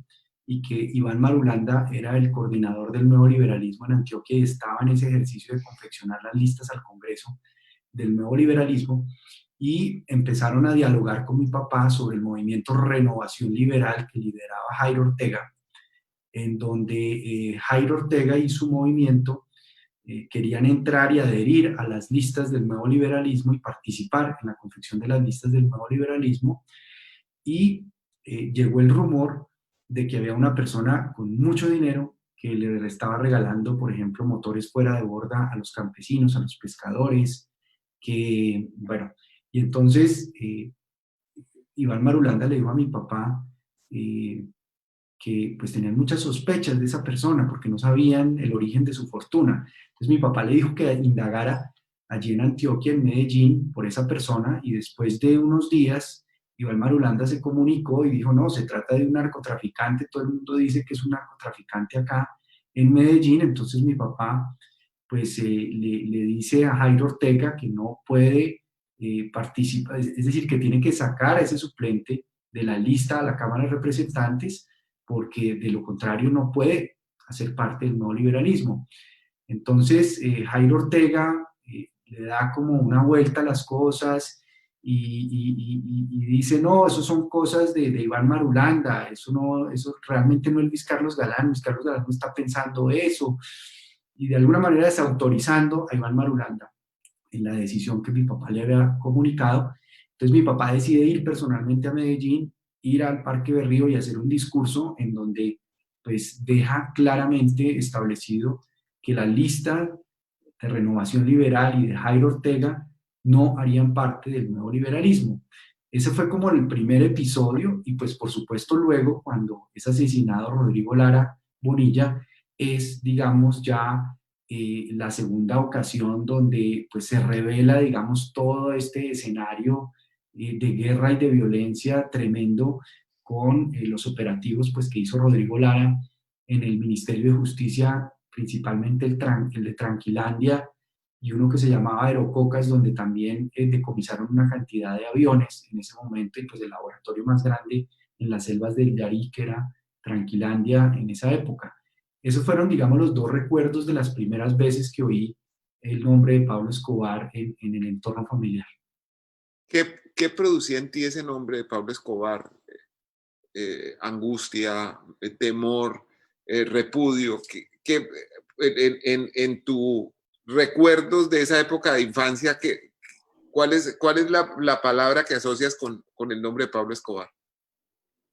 y que Iván Marulanda era el coordinador del nuevo liberalismo en Antioquia y estaba en ese ejercicio de confeccionar las listas al Congreso del nuevo liberalismo, y empezaron a dialogar con mi papá sobre el movimiento Renovación Liberal que lideraba Jairo Ortega, en donde Jairo Ortega y su movimiento querían entrar y adherir a las listas del nuevo liberalismo y participar en la confección de las listas del nuevo liberalismo, y llegó el rumor de que había una persona con mucho dinero que le estaba regalando, por ejemplo, motores fuera de borda a los campesinos, a los pescadores, que, bueno, y entonces Iván Marulanda le dijo a mi papá que pues tenían muchas sospechas de esa persona porque no sabían el origen de su fortuna. Entonces mi papá le dijo que indagara allí en Antioquia, en Medellín, por esa persona, y después de unos días Iván Marulanda se comunicó y dijo, no, se trata de un narcotraficante, todo el mundo dice que es un narcotraficante acá en Medellín. Entonces mi papá pues le dice a Jairo Ortega que no puede participar, es decir, que tiene que sacar a ese suplente de la lista a la Cámara de Representantes, porque de lo contrario no puede hacer parte del nuevo liberalismo. Entonces, Jairo Ortega le da como una vuelta a las cosas y dice, no, eso son cosas de Iván Marulanda, eso, no, eso realmente no es Luis Carlos Galán, Luis Carlos Galán no está pensando eso, y de alguna manera desautorizando a Iván Marulanda en la decisión que mi papá le había comunicado. Entonces mi papá decide ir personalmente a Medellín, ir al Parque Berrío y hacer un discurso en donde pues deja claramente establecido que la lista de Renovación Liberal y de Jairo Ortega no harían parte del nuevo liberalismo. Ese fue como el primer episodio, y pues por supuesto luego cuando es asesinado Rodrigo Lara Bonilla es, digamos, ya la segunda ocasión donde pues se revela, digamos, todo este escenario de guerra y de violencia tremendo con los operativos pues que hizo Rodrigo Lara en el Ministerio de Justicia, principalmente el de Tranquilandia y uno que se llamaba Aerococas, donde también decomisaron una cantidad de aviones en ese momento, y pues el laboratorio más grande en las selvas del Yari, que era Tranquilandia en esa época. Esos fueron, digamos, los dos recuerdos de las primeras veces que oí el nombre de Pablo Escobar en el entorno familiar. ¿Qué producía en ti ese nombre de Pablo Escobar? Angustia, temor, repudio. En tus recuerdos de esa época de infancia, cuál es la palabra que asocias con el nombre de Pablo Escobar?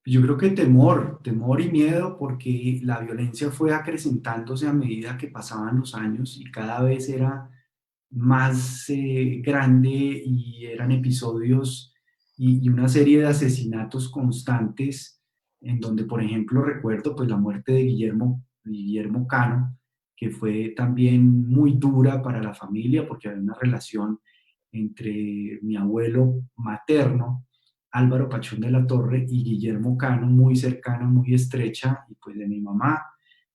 Yo creo que temor, temor y miedo, porque la violencia fue acrecentándose a medida que pasaban los años y cada vez era más grande, y eran episodios y una serie de asesinatos constantes en donde, por ejemplo, recuerdo pues la muerte de Guillermo Cano, que fue también muy dura para la familia porque había una relación entre mi abuelo materno, Álvaro Pachón de la Torre, y Guillermo Cano, muy cercana, muy estrecha, y pues de mi mamá,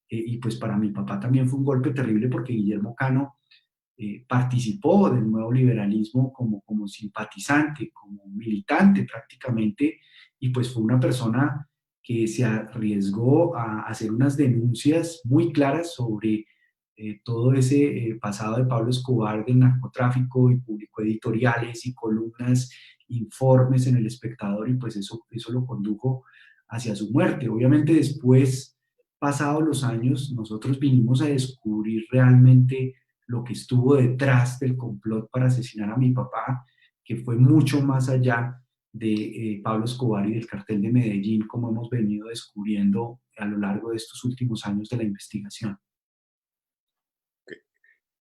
y pues para mi papá también fue un golpe terrible porque Guillermo Cano participó del nuevo liberalismo como simpatizante, como militante prácticamente, y pues fue una persona que se arriesgó a hacer unas denuncias muy claras sobre todo ese pasado de Pablo Escobar del narcotráfico, y publicó editoriales y columnas, informes en El Espectador, y pues eso lo condujo hacia su muerte. Obviamente después, pasados los años, nosotros vinimos a descubrir realmente lo que estuvo detrás del complot para asesinar a mi papá, que fue mucho más allá de Pablo Escobar y del cartel de Medellín, como hemos venido descubriendo a lo largo de estos últimos años de la investigación.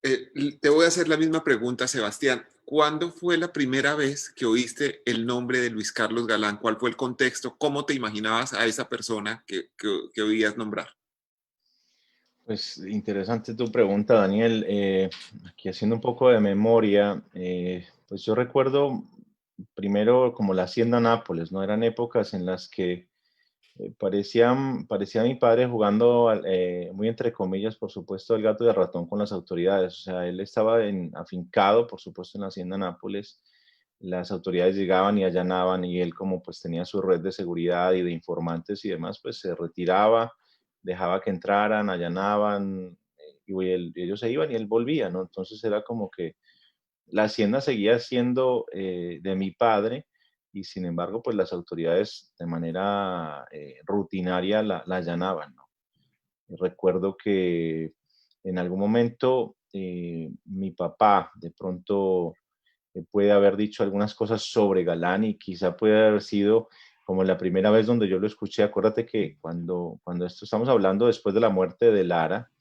Te voy a hacer la misma pregunta, Sebastián. ¿Cuándo fue la primera vez que oíste el nombre de Luis Carlos Galán? ¿Cuál fue el contexto? ¿Cómo te imaginabas a esa persona que oías nombrar? Pues interesante tu pregunta, Daniel. Aquí haciendo un poco de memoria, pues yo recuerdo primero como la Hacienda Nápoles, ¿no? Eran épocas en las que parecía mi padre jugando, muy entre comillas, por supuesto, el gato y el ratón con las autoridades. O sea, él estaba afincado, por supuesto, en la Hacienda Nápoles, las autoridades llegaban y allanaban y él como pues tenía su red de seguridad y de informantes y demás, pues se retiraba, dejaba que entraran, allanaban y ellos se iban y él volvía, ¿no? Entonces era como que la hacienda seguía siendo de mi padre y sin embargo pues las autoridades de manera rutinaria la allanaban, ¿no? Recuerdo que en algún momento mi papá de pronto puede haber dicho algunas cosas sobre Galán y quizá puede haber sido como la primera vez donde yo lo escuché. Acuérdate que cuando esto estamos hablando después de la muerte de Lara,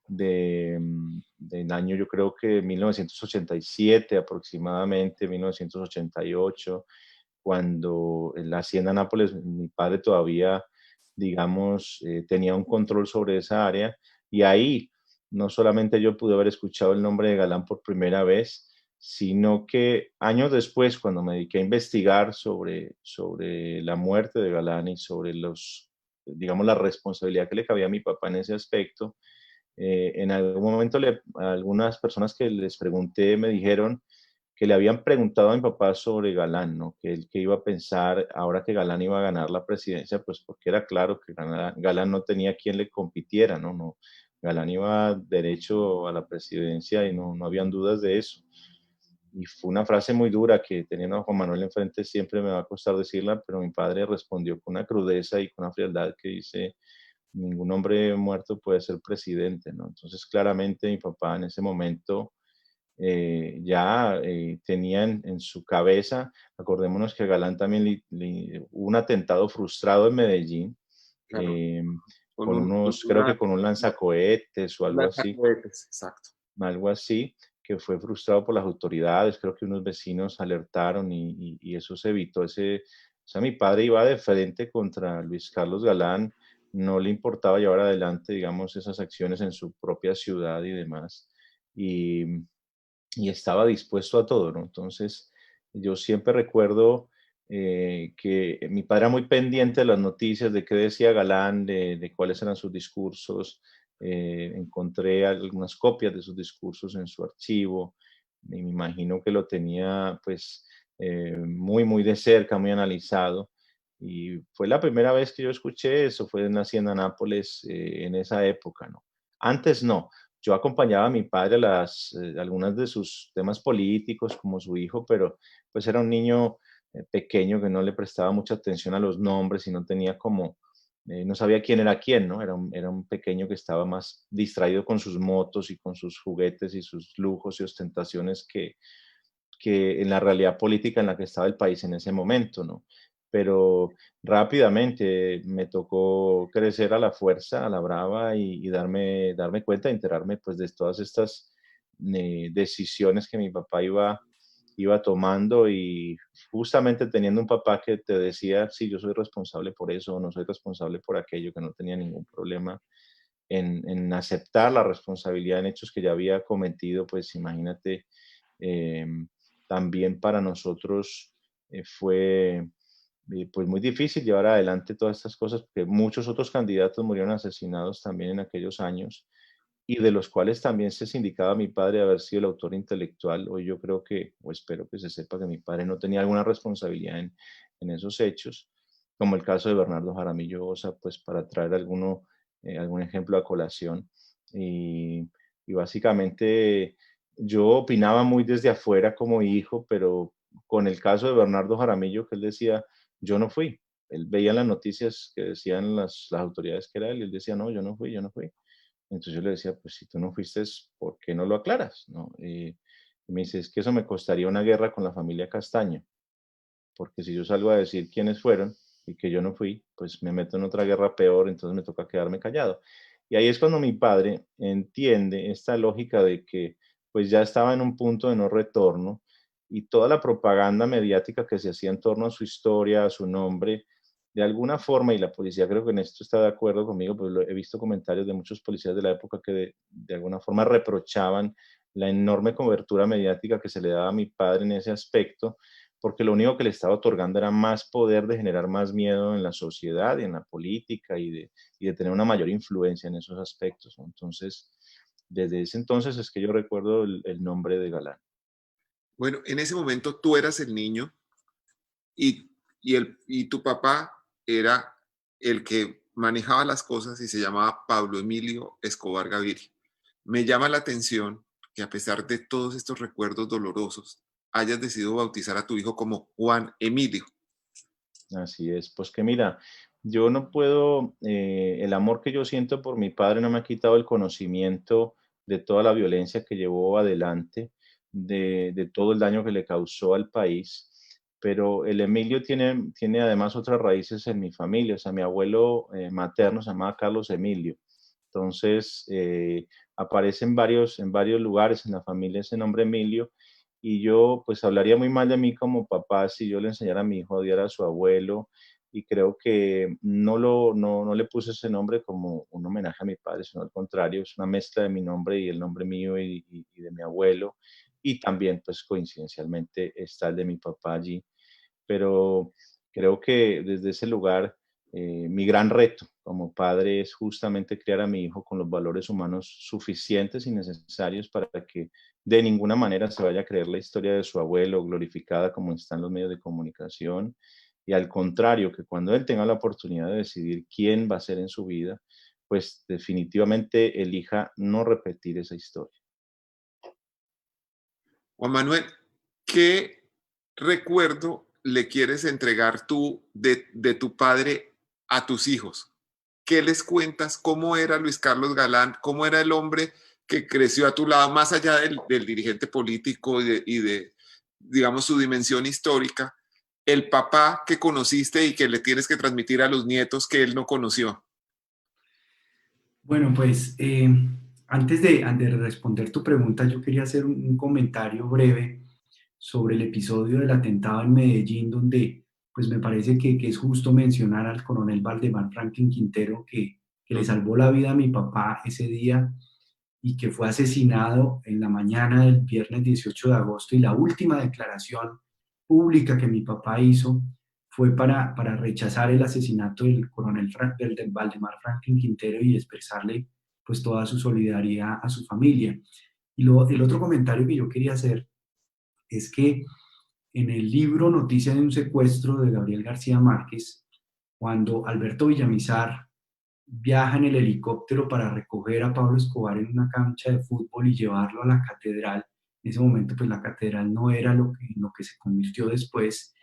del año yo creo que 1987 aproximadamente, 1988, cuando en la hacienda Nápoles mi padre todavía, digamos, tenía un control sobre esa área y ahí no solamente yo pude haber escuchado el nombre de Galán por primera vez, sino que años después, cuando me dediqué a investigar sobre la muerte de Galán y sobre digamos, la responsabilidad que le cabía a mi papá en ese aspecto, en algún momento algunas personas que les pregunté me dijeron que le habían preguntado a mi papá sobre Galán, ¿no? Que él que iba a pensar ahora que Galán iba a ganar la presidencia, pues porque era claro que Galán no tenía quien le compitiera, ¿no? No, Galán iba derecho a la presidencia y no habían dudas de eso. Y fue una frase muy dura que teniendo a Juan Manuel enfrente siempre me va a costar decirla, pero mi padre respondió con una crudeza y con una frialdad que dice, ningún hombre muerto puede ser presidente, ¿no? Entonces claramente mi papá en ese momento ya tenía en su cabeza, acordémonos que Galán también hubo un atentado frustrado en Medellín, Claro, eh, con con unos, creo que con un lanzacohetes o un lanzacohetes, exacto. algo así, que fue frustrado por las autoridades, creo que unos vecinos alertaron y eso se evitó. O sea, mi padre iba de frente contra Luis Carlos Galán, no le importaba llevar adelante, digamos, esas acciones en su propia ciudad y demás. Y, y estaba dispuesto a todo, ¿no? Entonces, yo siempre recuerdo que mi padre era muy pendiente de las noticias, de qué decía Galán, de cuáles eran sus discursos. Encontré algunas copias de sus discursos en su archivo y me imagino que lo tenía pues muy, muy de cerca, muy analizado. Y fue la primera vez que yo escuché eso, fue en Hacienda Nápoles en esa época, ¿no? Antes no, yo acompañaba a mi padre a algunas de sus temas políticos como su hijo, pero pues era un niño pequeño que no le prestaba mucha atención a los nombres y no tenía como, no sabía quién era quién, ¿no? Era un pequeño que estaba más distraído con sus motos y con sus juguetes y sus lujos y ostentaciones que en la realidad política en la que estaba el país en ese momento, ¿no? Pero rápidamente me tocó crecer a la fuerza, a la brava y darme cuenta, enterarme pues de todas estas decisiones que mi papá iba tomando y justamente teniendo un papá que te decía, sí, yo soy responsable por eso o no soy responsable por aquello, que no tenía ningún problema en aceptar la responsabilidad en hechos que ya había cometido, pues imagínate, también para nosotros fue pues muy difícil llevar adelante todas estas cosas, porque muchos otros candidatos murieron asesinados también en aquellos años y de los cuales también se sindicaba a mi padre haber sido el autor intelectual. Hoy yo creo que, o espero que se sepa que mi padre no tenía alguna responsabilidad en esos hechos, como el caso de Bernardo Jaramillo Osa, pues para traer algún ejemplo a colación. Y, y básicamente yo opinaba muy desde afuera como hijo, pero con el caso de Bernardo Jaramillo, que él decía, yo no fui. Él veía las noticias que decían las autoridades que era él y él decía, no, yo no fui, yo no fui. Entonces yo le decía, pues si tú no fuiste, ¿por qué no lo aclaras? ¿No? Y me dice, es que eso me costaría una guerra con la familia Castaño, porque si yo salgo a decir quiénes fueron y que yo no fui, pues me meto en otra guerra peor, entonces me toca quedarme callado. Y ahí es cuando mi padre entiende esta lógica de que pues ya estaba en un punto de no retorno y toda la propaganda mediática que se hacía en torno a su historia, a su nombre, de alguna forma, y la policía creo que en esto está de acuerdo conmigo, pues he visto comentarios de muchos policías de la época que de alguna forma reprochaban la enorme cobertura mediática que se le daba a mi padre en ese aspecto, porque lo único que le estaba otorgando era más poder de generar más miedo en la sociedad y en la política y de tener una mayor influencia en esos aspectos, ¿no? Entonces, desde ese entonces es que yo recuerdo el nombre de Galán. Bueno, en ese momento tú eras el niño y tu papá era el que manejaba las cosas y se llamaba Pablo Emilio Escobar Gaviria. Me llama la atención que a pesar de todos estos recuerdos dolorosos, hayas decidido bautizar a tu hijo como Juan Emilio. Así es, pues que mira, yo no puedo, el amor que yo siento por mi padre no me ha quitado el conocimiento de toda la violencia que llevó adelante, de todo el daño que le causó al país, pero el Emilio tiene además otras raíces en mi familia, o sea, mi abuelo materno se llamaba Carlos Emilio, entonces aparece en varios lugares en la familia ese nombre Emilio, y yo pues hablaría muy mal de mí como papá si yo le enseñara a mi hijo a odiar a su abuelo y creo que no le puse ese nombre como un homenaje a mi padre, sino al contrario, es una mezcla de mi nombre y el nombre mío y de mi abuelo y también pues coincidencialmente está el de mi papá allí, pero creo que desde ese lugar mi gran reto como padre es justamente criar a mi hijo con los valores humanos suficientes y necesarios para que de ninguna manera se vaya a creer la historia de su abuelo glorificada como están los medios de comunicación y al contrario, que cuando él tenga la oportunidad de decidir quién va a ser en su vida, pues definitivamente elija no repetir esa historia. Juan Manuel, ¿qué recuerdo le quieres entregar tú de tu padre a tus hijos? ¿Qué les cuentas? ¿Cómo era Luis Carlos Galán? ¿Cómo era el hombre que creció a tu lado, más allá del dirigente político digamos, su dimensión histórica? El papá que conociste y que le tienes que transmitir a los nietos que él no conoció. Bueno, pues antes de responder tu pregunta, yo quería hacer un comentario breve sobre el episodio del atentado en Medellín, donde pues me parece que es justo mencionar al coronel Valdemar Franklin Quintero, que le salvó la vida a mi papá ese día y que fue asesinado en la mañana del viernes 18 de agosto. Y la última declaración pública que mi papá hizo fue para rechazar el asesinato del coronel del Valdemar Franklin Quintero y expresarle pues toda su solidaridad a su familia. Y el otro comentario que yo quería hacer es que en el libro Noticia de un secuestro de Gabriel García Márquez, cuando Alberto Villamizar viaja en el helicóptero para recoger a Pablo Escobar en una cancha de fútbol y llevarlo a la catedral, en ese momento pues la catedral no era lo que se convirtió después,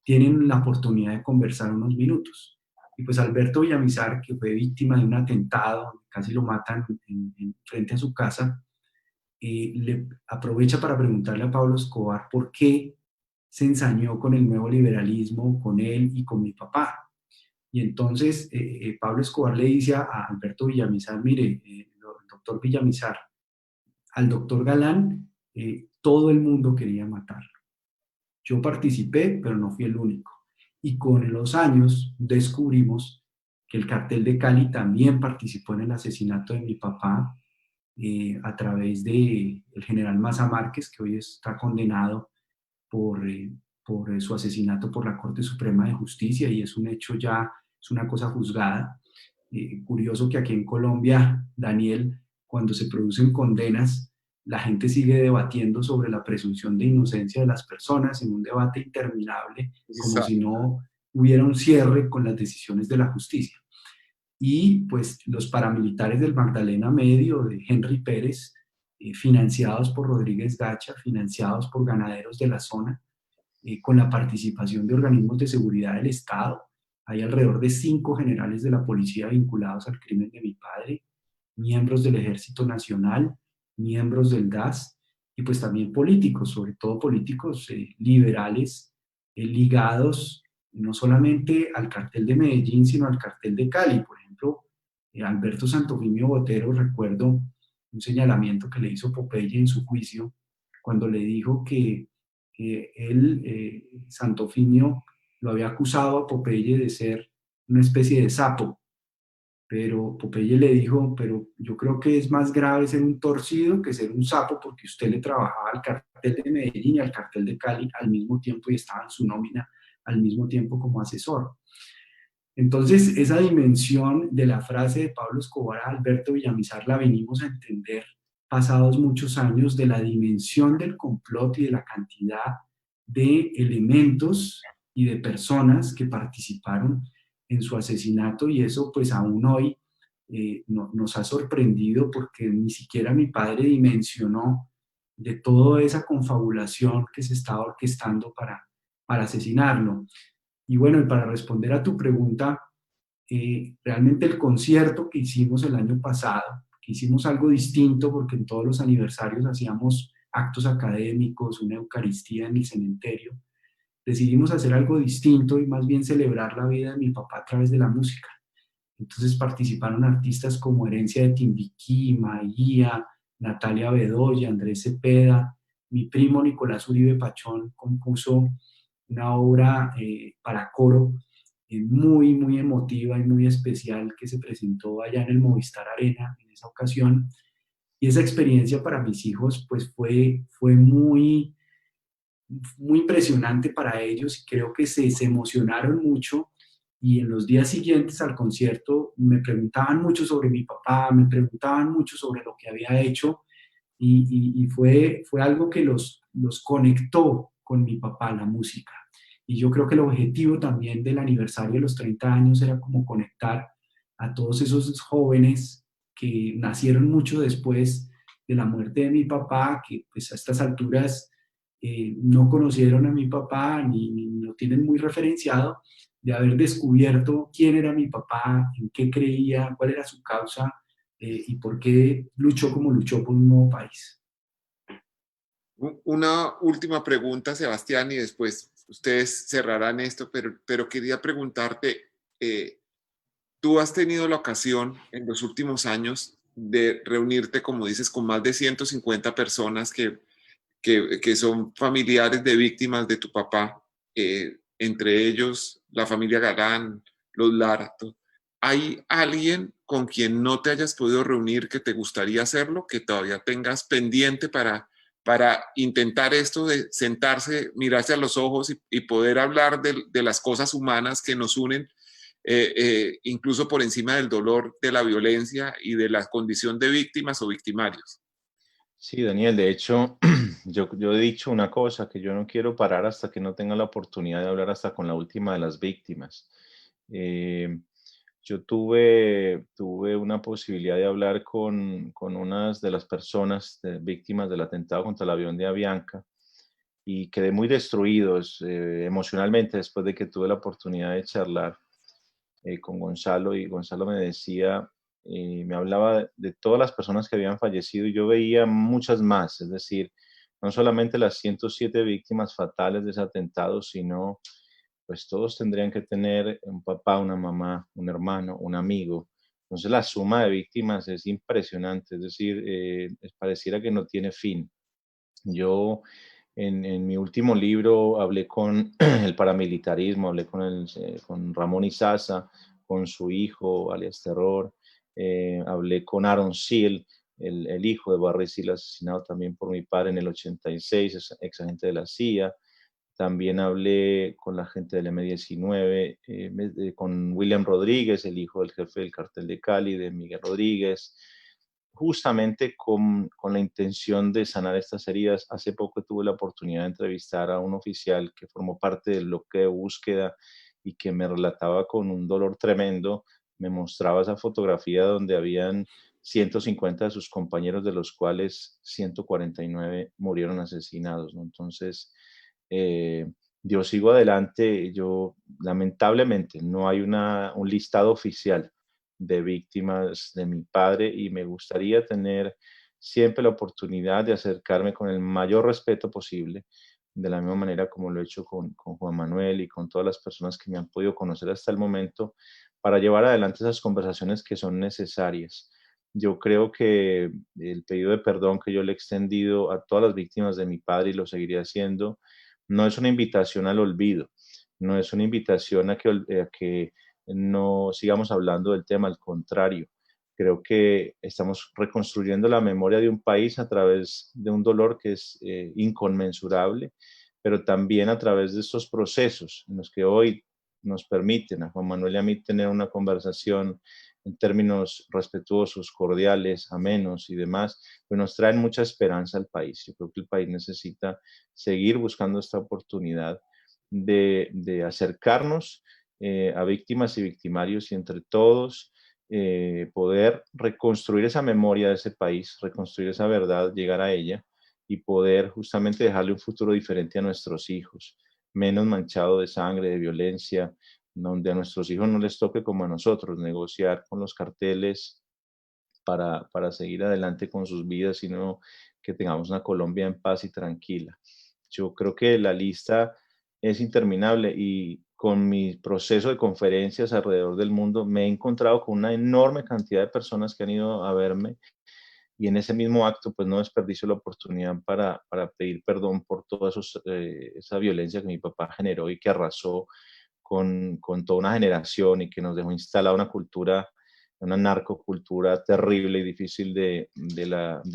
tienen la oportunidad de conversar unos minutos. Y pues Alberto Villamizar, que fue víctima de un atentado, casi lo matan frente a su casa, le aprovecha para preguntarle a Pablo Escobar por qué se ensañó con el nuevo liberalismo, con él y con mi papá. Y entonces Pablo Escobar le dice a Alberto Villamizar, mire, doctor Villamizar, al doctor Galán todo el mundo quería matarlo. Yo participé, pero no fui el único. Y con los años descubrimos que el cartel de Cali también participó en el asesinato de mi papá a través del general Maza Márquez, que hoy está condenado por su asesinato por la Corte Suprema de Justicia y es un hecho ya, es una cosa juzgada. Curioso que aquí en Colombia, Daniel, cuando se producen condenas, la gente sigue debatiendo sobre la presunción de inocencia de las personas en un debate interminable, como si no hubiera un cierre con las decisiones de la justicia. Y pues los paramilitares del Magdalena Medio, de Henry Pérez, financiados por Rodríguez Gacha, financiados por ganaderos de la zona, con la participación de organismos de seguridad del Estado. Hay alrededor de 5 generales de la policía vinculados al crimen de mi padre, miembros del Ejército Nacional, miembros del DAS y pues también políticos, sobre todo políticos liberales ligados no solamente al cartel de Medellín, sino al cartel de Cali. Por ejemplo, Alberto Santofimio Botero, recuerdo un señalamiento que le hizo Popeye en su juicio, cuando le dijo que él, Santofimio, lo había acusado a Popeye de ser una especie de sapo, pero Popeye le dijo, pero yo creo que es más grave ser un torcido que ser un sapo porque usted le trabajaba al cartel de Medellín y al cartel de Cali al mismo tiempo y estaba en su nómina al mismo tiempo como asesor. Entonces, esa dimensión de la frase de Pablo Escobar a Alberto Villamizar la venimos a entender pasados muchos años, de la dimensión del complot y de la cantidad de elementos y de personas que participaron en su asesinato, y eso pues aún hoy nos ha sorprendido porque ni siquiera mi padre dimensionó de toda esa confabulación que se estaba orquestando para asesinarlo. Y bueno, y para responder a tu pregunta, realmente el concierto que hicimos el año pasado, que hicimos algo distinto porque en todos los aniversarios hacíamos actos académicos, una Eucaristía en el cementerio, decidimos hacer algo distinto y más bien celebrar la vida de mi papá a través de la música. Entonces participaron artistas como Herencia de Timbiquí, Maía, Natalia Bedoya, Andrés Cepeda. Mi primo Nicolás Uribe Pachón compuso una obra para coro muy, muy emotiva y muy especial que se presentó allá en el Movistar Arena en esa ocasión. Y esa experiencia para mis hijos pues fue muy, muy impresionante para ellos, y creo que se emocionaron mucho, y en los días siguientes al concierto me preguntaban mucho sobre mi papá, me preguntaban mucho sobre lo que había hecho, y fue algo que los conectó con mi papá, la música. Y yo creo que el objetivo también del aniversario de los 30 años era como conectar a todos esos jóvenes que nacieron mucho después de la muerte de mi papá, que pues a estas alturas no conocieron a mi papá ni lo tienen muy referenciado, de haber descubierto quién era mi papá, en qué creía, cuál era su causa, y por qué luchó como luchó por un nuevo país. Una última pregunta, Sebastián, y después ustedes cerrarán esto, pero quería preguntarte, tú has tenido la ocasión en los últimos años de reunirte, como dices, con más de 150 personas que son familiares de víctimas de tu papá, entre ellos la familia Galán, los Lara. ¿Hay alguien con quien no te hayas podido reunir que te gustaría hacerlo, que todavía tengas pendiente para intentar esto de sentarse, mirarse a los ojos y poder hablar de las cosas humanas que nos unen, incluso por encima del dolor, de la violencia y de la condición de víctimas o victimarios? Sí, Daniel, de hecho, yo he dicho una cosa, que yo no quiero parar hasta que no tenga la oportunidad de hablar hasta con la última de las víctimas. Eh, yo tuve una posibilidad de hablar con unas de las personas víctimas del atentado contra el avión de Avianca, y quedé muy destruido emocionalmente después de que tuve la oportunidad de charlar con Gonzalo, y Gonzalo me decía, me hablaba de todas las personas que habían fallecido, y yo veía muchas más, es decir, no solamente las 107 víctimas fatales de ese atentado, sino pues todos tendrían que tener un papá, una mamá, un hermano, un amigo. Entonces la suma de víctimas es impresionante, es decir, pareciera que no tiene fin. Yo en mi último libro hablé con el paramilitarismo, hablé con Ramón Izaza, con su hijo, alias Terror, hablé con Aaron Seal, el hijo de Barry Seal, asesinado también por mi padre en el 86, ex agente de la CIA. También hablé con la gente del M-19, con William Rodríguez, el hijo del jefe del cartel de Cali, de Miguel Rodríguez, justamente con la intención de sanar estas heridas. Hace poco tuve la oportunidad de entrevistar a un oficial que formó parte del bloque de búsqueda y que me relataba con un dolor tremendo, me mostraba esa fotografía donde habían 150 de sus compañeros, de los cuales 149 murieron asesinados, ¿no? Entonces, eh, yo sigo adelante. Yo, lamentablemente, no hay un listado oficial de víctimas de mi padre, y me gustaría tener siempre la oportunidad de acercarme con el mayor respeto posible, de la misma manera como lo he hecho con Juan Manuel y con todas las personas que me han podido conocer hasta el momento, para llevar adelante esas conversaciones que son necesarias. Yo creo que el pedido de perdón que yo le he extendido a todas las víctimas de mi padre, y lo seguiré haciendo, no es una invitación al olvido, no es una invitación a que no sigamos hablando del tema. Al contrario, creo que estamos reconstruyendo la memoria de un país a través de un dolor que es inconmensurable, pero también a través de estos procesos en los que hoy nos permiten a Juan Manuel y a mí tener una conversación en términos respetuosos, cordiales, amenos y demás, pues nos traen mucha esperanza al país. Yo creo que el país necesita seguir buscando esta oportunidad de acercarnos a víctimas y victimarios y entre todos poder reconstruir esa memoria de ese país, reconstruir esa verdad, llegar a ella y poder justamente dejarle un futuro diferente a nuestros hijos, menos manchado de sangre, de violencia, donde a nuestros hijos no les toque como a nosotros negociar con los carteles para seguir adelante con sus vidas, sino que tengamos una Colombia en paz y tranquila. Yo creo que la lista es interminable y con mi proceso de conferencias alrededor del mundo me he encontrado con una enorme cantidad de personas que han ido a verme y en ese mismo acto pues no desperdicio la oportunidad para pedir perdón por toda esa violencia que mi papá generó y que arrasó con toda una generación y que nos dejó instalada una cultura, una narcocultura terrible y difícil de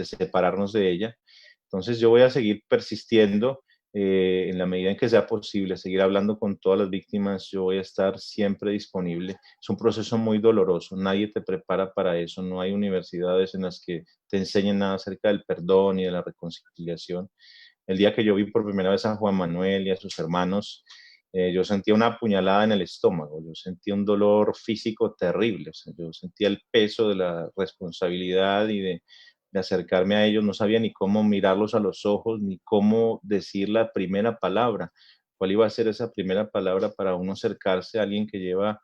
separarnos de ella. Entonces yo voy a seguir persistiendo en la medida en que sea posible, seguir hablando con todas las víctimas, yo voy a estar siempre disponible. Es un proceso muy doloroso, nadie te prepara para eso, no hay universidades en las que te enseñen nada acerca del perdón y de la reconciliación. El día que yo vi por primera vez a Juan Manuel y a sus hermanos, yo sentía una puñalada en el estómago, yo sentía un dolor físico terrible, o sea, yo sentía el peso de la responsabilidad y de acercarme a ellos, no sabía ni cómo mirarlos a los ojos, ni cómo decir la primera palabra, cuál iba a ser esa primera palabra para uno acercarse a alguien que lleva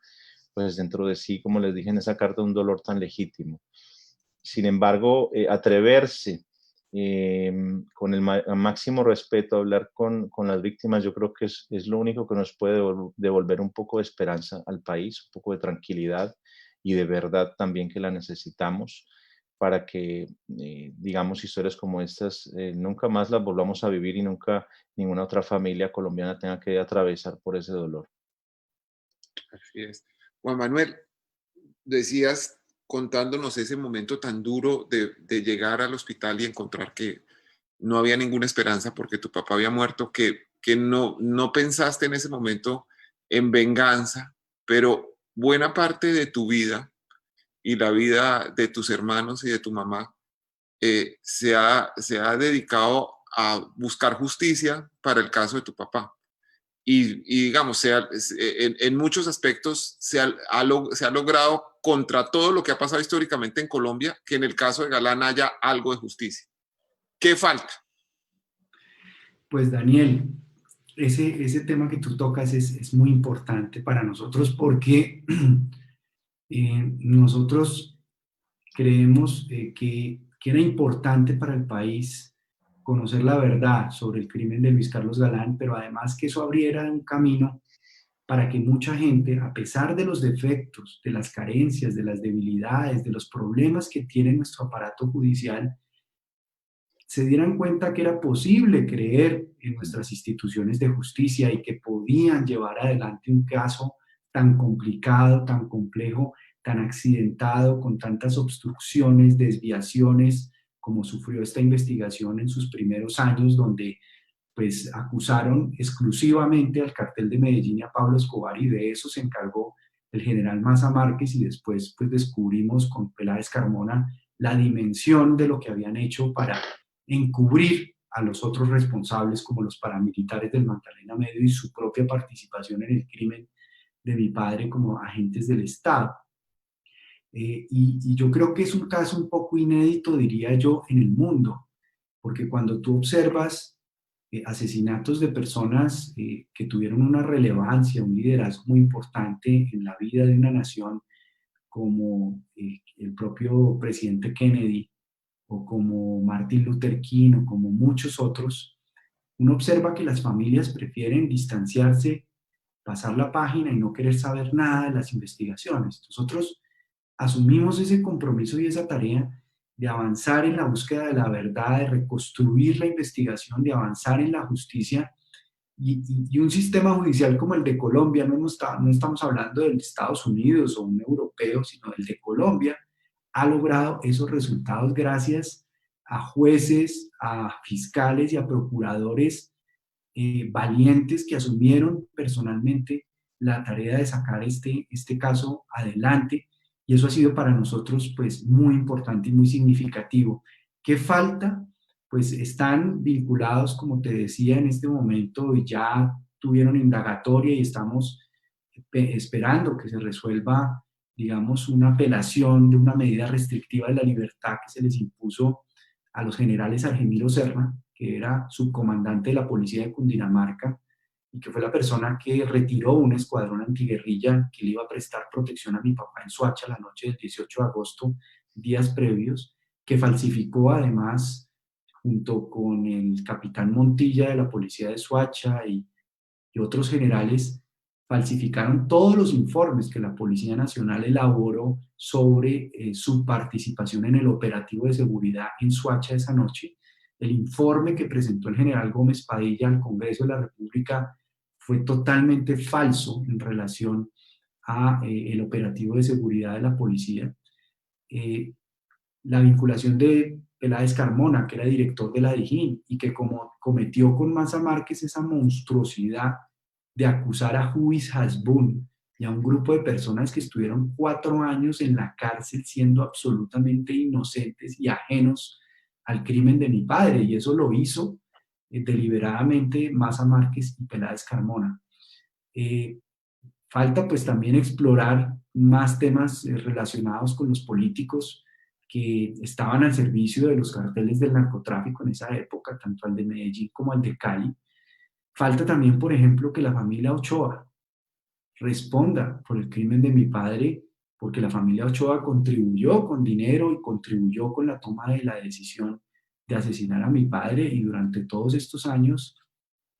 pues dentro de sí, como les dije en esa carta, un dolor tan legítimo. Sin embargo, atreverse con el máximo respeto a hablar con las víctimas, yo creo que es lo único que nos puede devolver un poco de esperanza al país, un poco de tranquilidad y de verdad también que la necesitamos para que, digamos, historias como estas nunca más las volvamos a vivir y nunca ninguna otra familia colombiana tenga que atravesar por ese dolor. Así es. Juan Manuel, decías contándonos ese momento tan duro de llegar al hospital y encontrar que no había ninguna esperanza porque tu papá había muerto, que no pensaste en ese momento en venganza, pero buena parte de tu vida y la vida de tus hermanos y de tu mamá se ha dedicado a buscar justicia para el caso de tu papá. Y digamos, en muchos aspectos se ha logrado contra todo lo que ha pasado históricamente en Colombia, que en el caso de Galán haya algo de justicia. ¿Qué falta? Pues Daniel, ese tema que tú tocas es muy importante para nosotros porque nosotros creemos que era importante para el país conocer la verdad sobre el crimen de Luis Carlos Galán, pero además que eso abriera un camino para que mucha gente, a pesar de los defectos, de las carencias, de las debilidades, de los problemas que tiene nuestro aparato judicial, se dieran cuenta que era posible creer en nuestras instituciones de justicia y que podían llevar adelante un caso tan complicado, tan complejo, tan accidentado, con tantas obstrucciones, desviaciones, como sufrió esta investigación en sus primeros años, donde pues acusaron exclusivamente al cartel de Medellín y a Pablo Escobar, y de eso se encargó el general Maza Márquez, y después pues descubrimos con Peláez Carmona la dimensión de lo que habían hecho para encubrir a los otros responsables, como los paramilitares del Magdalena Medio y su propia participación en el crimen de mi padre como agentes del Estado. Y yo creo que es un caso un poco inédito, diría yo, en el mundo, porque cuando tú observas asesinatos de personas que tuvieron una relevancia, un liderazgo muy importante en la vida de una nación, como el propio presidente Kennedy, o como Martin Luther King, o como muchos otros, uno observa que las familias prefieren distanciarse, pasar la página y no querer saber nada de las investigaciones. Nosotros asumimos ese compromiso y esa tarea de avanzar en la búsqueda de la verdad, de reconstruir la investigación, de avanzar en la justicia y un sistema judicial como el de Colombia, no estamos hablando del de Estados Unidos o un europeo, sino del de Colombia, ha logrado esos resultados gracias a jueces, a fiscales y a procuradores valientes que asumieron personalmente la tarea de sacar este caso adelante y eso ha sido para nosotros pues muy importante y muy significativo. ¿Qué falta? Pues están vinculados, como te decía, en este momento y ya tuvieron indagatoria y estamos esperando que se resuelva, digamos, una apelación de una medida restrictiva de la libertad que se les impuso a los generales Argemiro Serna, que era subcomandante de la policía de Cundinamarca y que fue la persona que retiró un escuadrón antiguerrilla que le iba a prestar protección a mi papá en Soacha la noche del 18 de agosto, días previos, que falsificó además, junto con el capitán Montilla de la policía de Soacha y otros generales, falsificaron todos los informes que la Policía Nacional elaboró sobre su participación en el operativo de seguridad en Soacha esa noche. El informe que presentó el general Gómez Padilla al Congreso de la República fue totalmente falso en relación a el operativo de seguridad de la policía. Eh, la vinculación de Peláez Carmona, que era director de la DIJÍN, y que como cometió con Maza Márquez esa monstruosidad de acusar a Juiz Hasbun y a un grupo de personas que estuvieron 4 años en la cárcel siendo absolutamente inocentes y ajenos al crimen de mi padre, y eso lo hizo deliberadamente Maza Márquez y Peláez Carmona. Eh, Falta pues también explorar más temas relacionados con los políticos que estaban al servicio de los carteles del narcotráfico en esa época, tanto al de Medellín como al de Cali. Falta también, por ejemplo, que la familia Ochoa responda por el crimen de mi padre, porque la familia Ochoa contribuyó con dinero y contribuyó con la toma de la decisión de asesinar a mi padre, y durante todos estos años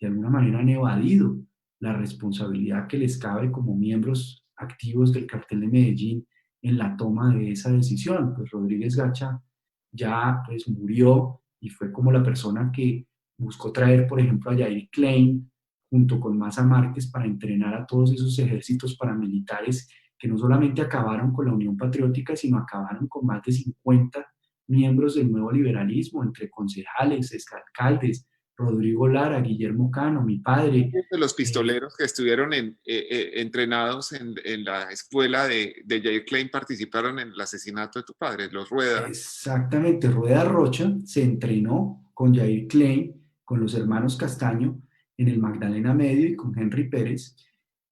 de alguna manera han evadido la responsabilidad que les cabe como miembros activos del cartel de Medellín en la toma de esa decisión. Pues Rodríguez Gacha ya pues murió y fue como la persona que buscó traer, por ejemplo, a Yair Klein junto con Maza Márquez para entrenar a todos esos ejércitos paramilitares que no solamente acabaron con la Unión Patriótica, sino acabaron con más de 50 miembros del nuevo liberalismo, entre concejales, exalcaldes, Rodrigo Lara, Guillermo Cano, mi padre. De los pistoleros que estuvieron entrenados en la escuela de Jair Klein participaron en el asesinato de tu padre, los Rueda. Exactamente, Rueda Rocha se entrenó con Jair Klein, con los hermanos Castaño, en el Magdalena Medio y con Henry Pérez,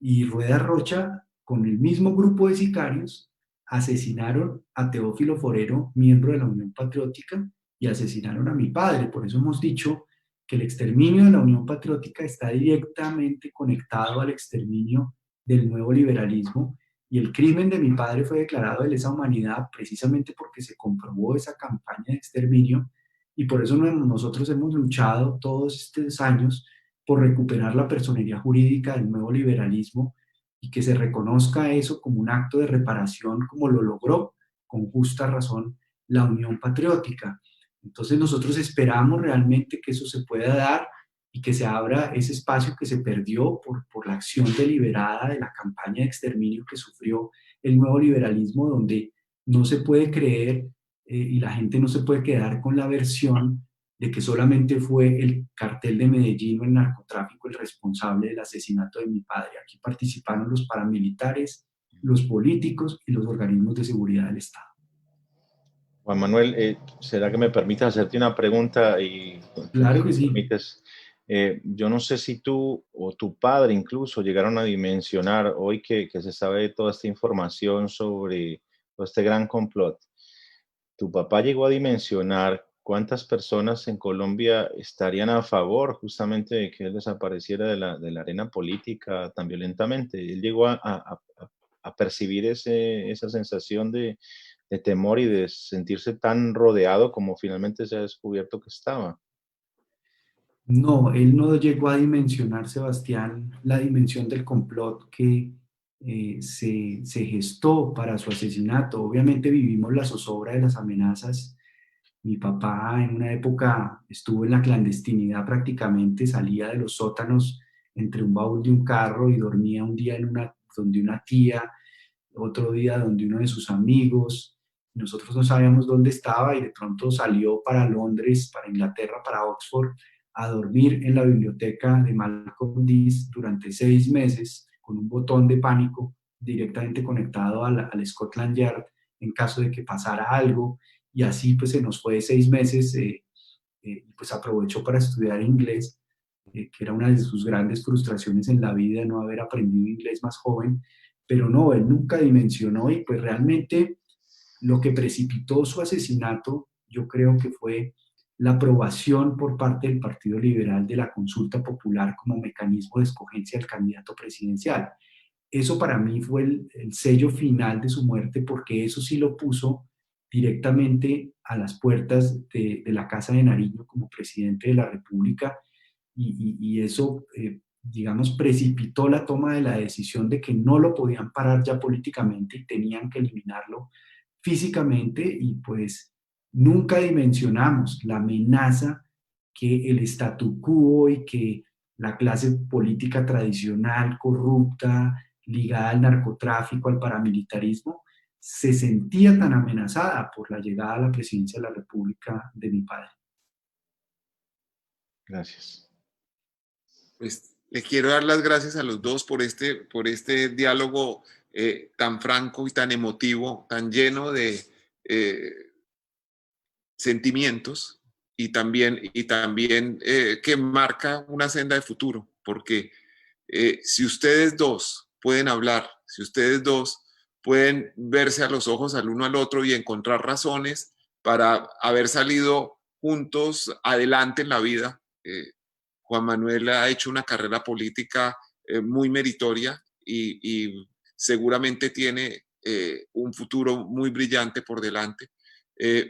y Rueda Rocha, con el mismo grupo de sicarios, asesinaron a Teófilo Forero, miembro de la Unión Patriótica, y asesinaron a mi padre. Por eso hemos dicho que el exterminio de la Unión Patriótica está directamente conectado al exterminio del nuevo liberalismo, y el crimen de mi padre fue declarado de lesa humanidad precisamente porque se comprobó esa campaña de exterminio, y por eso nosotros hemos luchado todos estos años por recuperar la personería jurídica del nuevo liberalismo y que se reconozca eso como un acto de reparación, como lo logró con justa razón la Unión Patriótica. Entonces nosotros esperamos realmente que eso se pueda dar y que se abra ese espacio que se perdió por la acción deliberada de la campaña de exterminio que sufrió el nuevo liberalismo, donde no se puede creer y la gente no se puede quedar con la versión de que solamente fue el cartel de Medellín o el narcotráfico el responsable del asesinato de mi padre. Aquí participaron los paramilitares, los políticos y los organismos de seguridad del Estado. Juan Manuel, ¿será que me permites hacerte una pregunta? Y Claro si que me sí. permites, yo no sé si tú o tu padre incluso llegaron a dimensionar hoy que se sabe toda esta información sobre todo este gran complot. ¿Tu papá llegó a dimensionar cuántas personas en Colombia estarían a favor justamente de que él desapareciera de la arena política tan violentamente? ¿Él llegó a percibir esa sensación de temor y de sentirse tan rodeado como finalmente se ha descubierto que estaba? No, él no llegó a dimensionar, Sebastián, la dimensión del complot que se gestó para su asesinato. Obviamente vivimos la zozobra de las amenazas. Mi papá en una época estuvo en la clandestinidad prácticamente, salía de los sótanos entre un baúl de un carro y dormía un día donde una tía, otro día donde uno de sus amigos. Nosotros no sabíamos dónde estaba y de pronto salió para Londres, para Inglaterra, para Oxford, a dormir en la biblioteca de Malcolm X durante 6 meses con un botón de pánico directamente conectado al Scotland Yard en caso de que pasara algo, y así pues se nos fue 6 meses, pues aprovechó para estudiar inglés, que era una de sus grandes frustraciones en la vida, no haber aprendido inglés más joven, pero no, él nunca dimensionó, y pues realmente lo que precipitó su asesinato, yo creo que fue la aprobación por parte del Partido Liberal de la consulta popular como mecanismo de escogencia del candidato presidencial. Eso para mí fue el sello final de su muerte, porque eso sí lo puso directamente a las puertas de la Casa de Nariño como presidente de la República, y eso, digamos, precipitó la toma de la decisión de que no lo podían parar ya políticamente y tenían que eliminarlo físicamente, y pues nunca dimensionamos la amenaza que el statu quo y que la clase política tradicional, corrupta, ligada al narcotráfico, al paramilitarismo, se sentía tan amenazada por la llegada a la presidencia de la República de mi padre. Gracias. Pues le quiero dar las gracias a los dos por este diálogo tan franco y tan emotivo, tan lleno de sentimientos, y también que marca una senda de futuro, porque si ustedes dos pueden hablar, si ustedes dos pueden verse a los ojos al uno al otro y encontrar razones para haber salido juntos adelante en la vida, Juan Manuel ha hecho una carrera política muy meritoria, y seguramente tiene un futuro muy brillante por delante.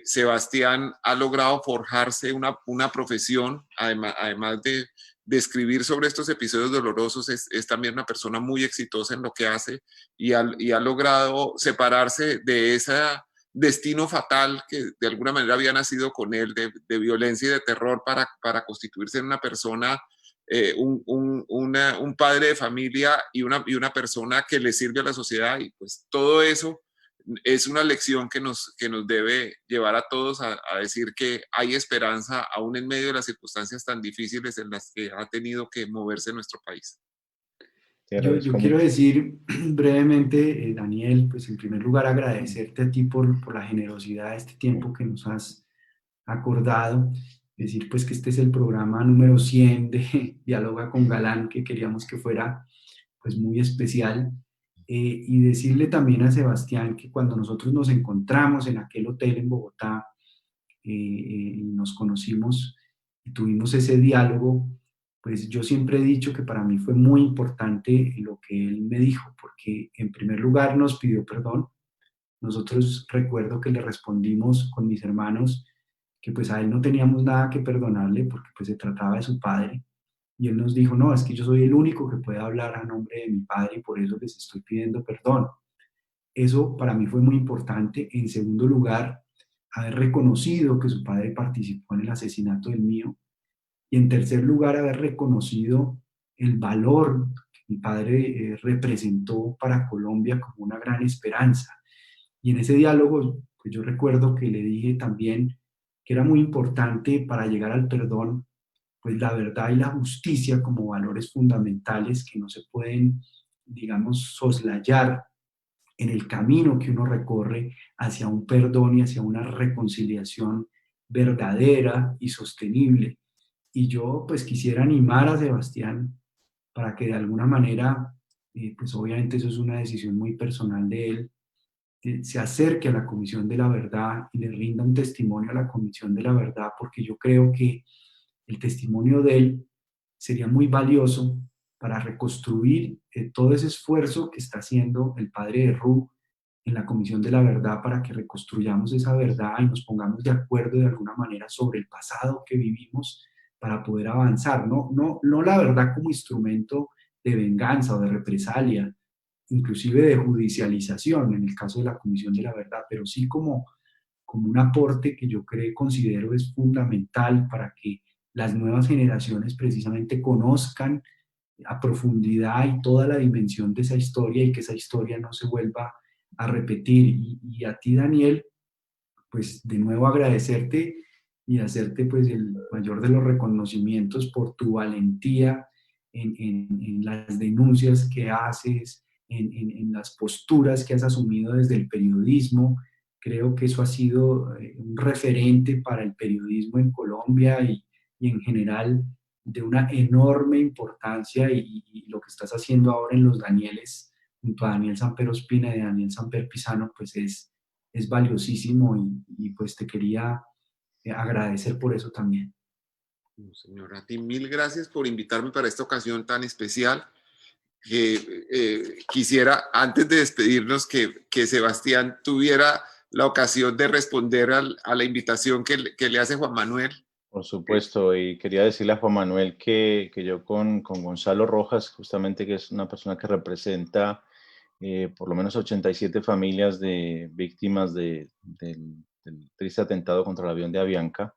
Sebastián ha logrado forjarse una profesión, además de escribir sobre estos episodios dolorosos, es también una persona muy exitosa en lo que hace, y ha logrado separarse de ese destino fatal que de alguna manera había nacido con él, de violencia y de terror, para constituirse en una persona, un padre de familia y una persona que le sirve a la sociedad. Y pues todo eso es una lección que nos debe llevar a todos a decir que hay esperanza aún en medio de las circunstancias tan difíciles en las que ha tenido que moverse nuestro país. Yo quiero decir brevemente, Daniel, pues en primer lugar agradecerte a ti por la generosidad de este tiempo que nos has acordado. Decir pues que este es el programa número 100 de Dialoga con Galán, que queríamos que fuera pues muy especial. Y decirle también a Sebastián que cuando nosotros nos encontramos en aquel hotel en Bogotá, y nos conocimos y tuvimos ese diálogo, pues yo siempre he dicho que para mí fue muy importante lo que él me dijo, porque en primer lugar nos pidió perdón. Nosotros recuerdo que le respondimos con mis hermanos que pues a él no teníamos nada que perdonarle, porque pues se trataba de su padre, y él nos dijo, no, es que yo soy el único que puede hablar a nombre de mi padre y por eso les estoy pidiendo perdón. Eso para mí fue muy importante. En segundo lugar, haber reconocido que su padre participó en el asesinato del mío. Y en tercer lugar, haber reconocido el valor que mi padre representó para Colombia como una gran esperanza. Y en ese diálogo, pues yo recuerdo que le dije también que era muy importante para llegar al perdón, pues la verdad y la justicia como valores fundamentales que no se pueden, digamos, soslayar en el camino que uno recorre hacia un perdón y hacia una reconciliación verdadera y sostenible. Y yo pues quisiera animar a Sebastián para que de alguna manera, pues obviamente eso es una decisión muy personal de él, se acerque a la Comisión de la Verdad y le rinda un testimonio a la Comisión de la Verdad, porque yo creo que el testimonio de él sería muy valioso para reconstruir todo ese esfuerzo que está haciendo el padre de Ru en la Comisión de la Verdad, para que reconstruyamos esa verdad y nos pongamos de acuerdo de alguna manera sobre el pasado que vivimos para poder avanzar. No la verdad como instrumento de venganza o de represalia, inclusive de judicialización en el caso de la Comisión de la Verdad, pero sí como un aporte que yo considero es fundamental para que las nuevas generaciones precisamente conozcan a profundidad y toda la dimensión de esa historia, y que esa historia no se vuelva a repetir. Y a ti, Daniel, pues de nuevo agradecerte y hacerte pues el mayor de los reconocimientos por tu valentía en las denuncias que haces, en las posturas que has asumido desde el periodismo. Creo que eso ha sido un referente para el periodismo en Colombia y en general de una enorme importancia y lo que estás haciendo ahora en Los Danieles junto a Daniel Samper Ospina y Daniel Samper Pisano, pues es valiosísimo y pues te quería agradecer por eso también. Señor, a ti mil gracias por invitarme para esta ocasión tan especial. Quisiera, antes de despedirnos, que Sebastián tuviera la ocasión de responder a la invitación que le hace Juan Manuel. Por supuesto, y quería decirle a Juan Manuel que yo con Gonzalo Rojas, justamente que es una persona que representa por lo menos 87 familias de víctimas del triste atentado contra el avión de Avianca,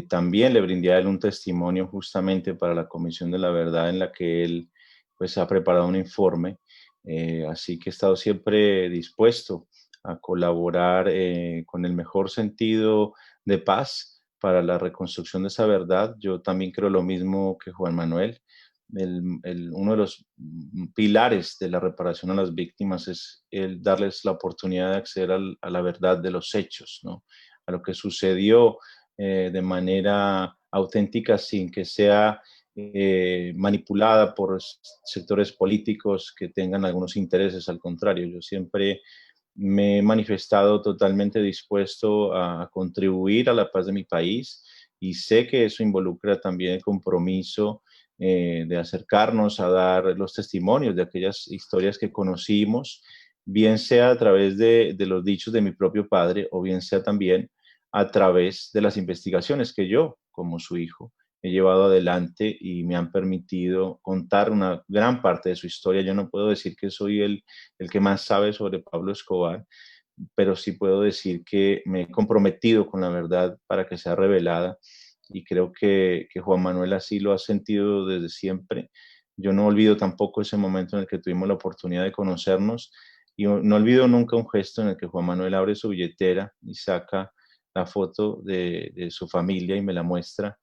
también le brindé a él un testimonio justamente para la Comisión de la Verdad en la que él pues ha preparado un informe, así que he estado siempre dispuesto a colaborar con el mejor sentido de paz para la reconstrucción de esa verdad. Yo también creo lo mismo que Juan Manuel. Uno de los pilares de la reparación a las víctimas es el darles la oportunidad de acceder a la verdad de los hechos, ¿no? A lo que sucedió de manera auténtica sin que sea manipulada por sectores políticos que tengan algunos intereses. Al contrario, yo siempre me he manifestado totalmente dispuesto a contribuir a la paz de mi país y sé que eso involucra también el compromiso de acercarnos a dar los testimonios de aquellas historias que conocimos, bien sea a través de los dichos de mi propio padre o bien sea también a través de las investigaciones que yo, como su hijo, he llevado adelante y me han permitido contar una gran parte de su historia. Yo no puedo decir que soy el que más sabe sobre Pablo Escobar, pero sí puedo decir que me he comprometido con la verdad para que sea revelada y creo que Juan Manuel así lo ha sentido desde siempre. Yo no olvido tampoco ese momento en el que tuvimos la oportunidad de conocernos y no olvido nunca un gesto en el que Juan Manuel abre su billetera y saca la foto de su familia y me la muestra.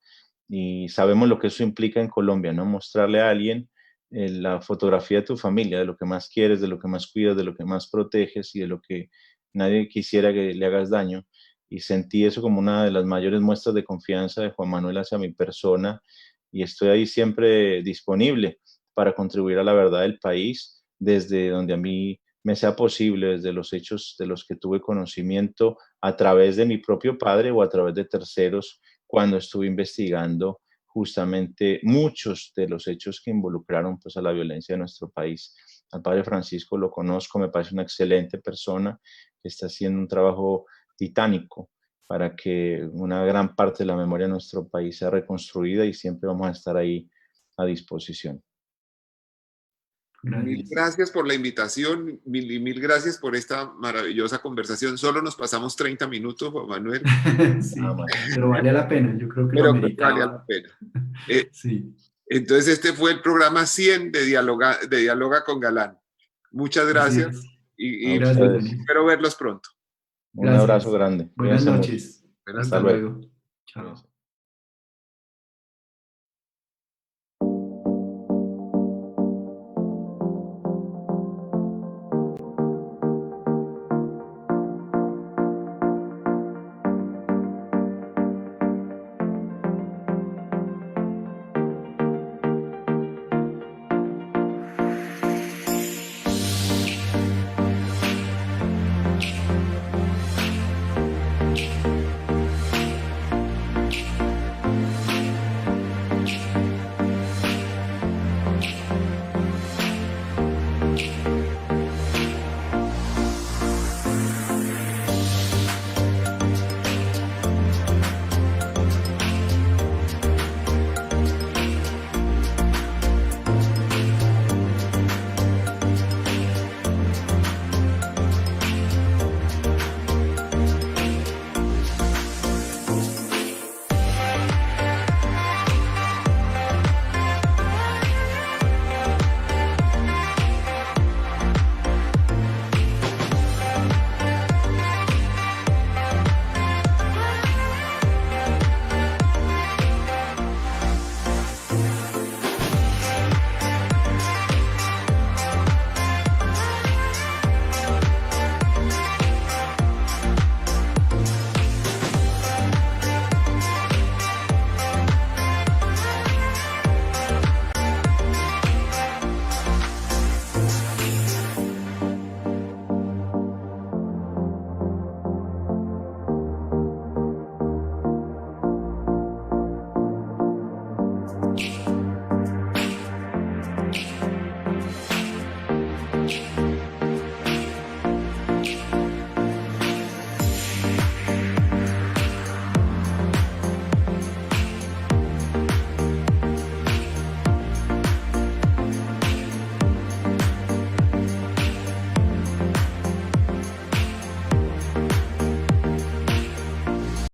Y sabemos lo que eso implica en Colombia, ¿no? Mostrarle a alguien la fotografía de tu familia, de lo que más quieres, de lo que más cuidas, de lo que más proteges y de lo que nadie quisiera que le hagas daño. Y sentí eso como una de las mayores muestras de confianza de Juan Manuel hacia mi persona y estoy ahí siempre disponible para contribuir a la verdad del país desde donde a mí me sea posible, desde los hechos de los que tuve conocimiento a través de mi propio padre o a través de terceros cuando estuve investigando justamente muchos de los hechos que involucraron pues, a la violencia de nuestro país. Al padre Francisco lo conozco, me parece una excelente persona que está haciendo un trabajo titánico para que una gran parte de la memoria de nuestro país sea reconstruida y siempre vamos a estar ahí a disposición. Mil gracias por la invitación, mil gracias por esta maravillosa conversación. Solo nos pasamos 30 minutos, Juan Manuel. Sí, pero vale la pena, yo creo que lo Pero creo que vale la ameritaba. pena. Sí. Entonces, este fue el programa 100 de Dialoga con Galán. Muchas Así gracias es. y Gracias, Ustedes, Daniel. espero verlos pronto. un abrazo Gracias. grande. Buenas Cuídense mucho. noches. Buenas Hasta Hasta noches. luego. luego. Chao. Cuídense.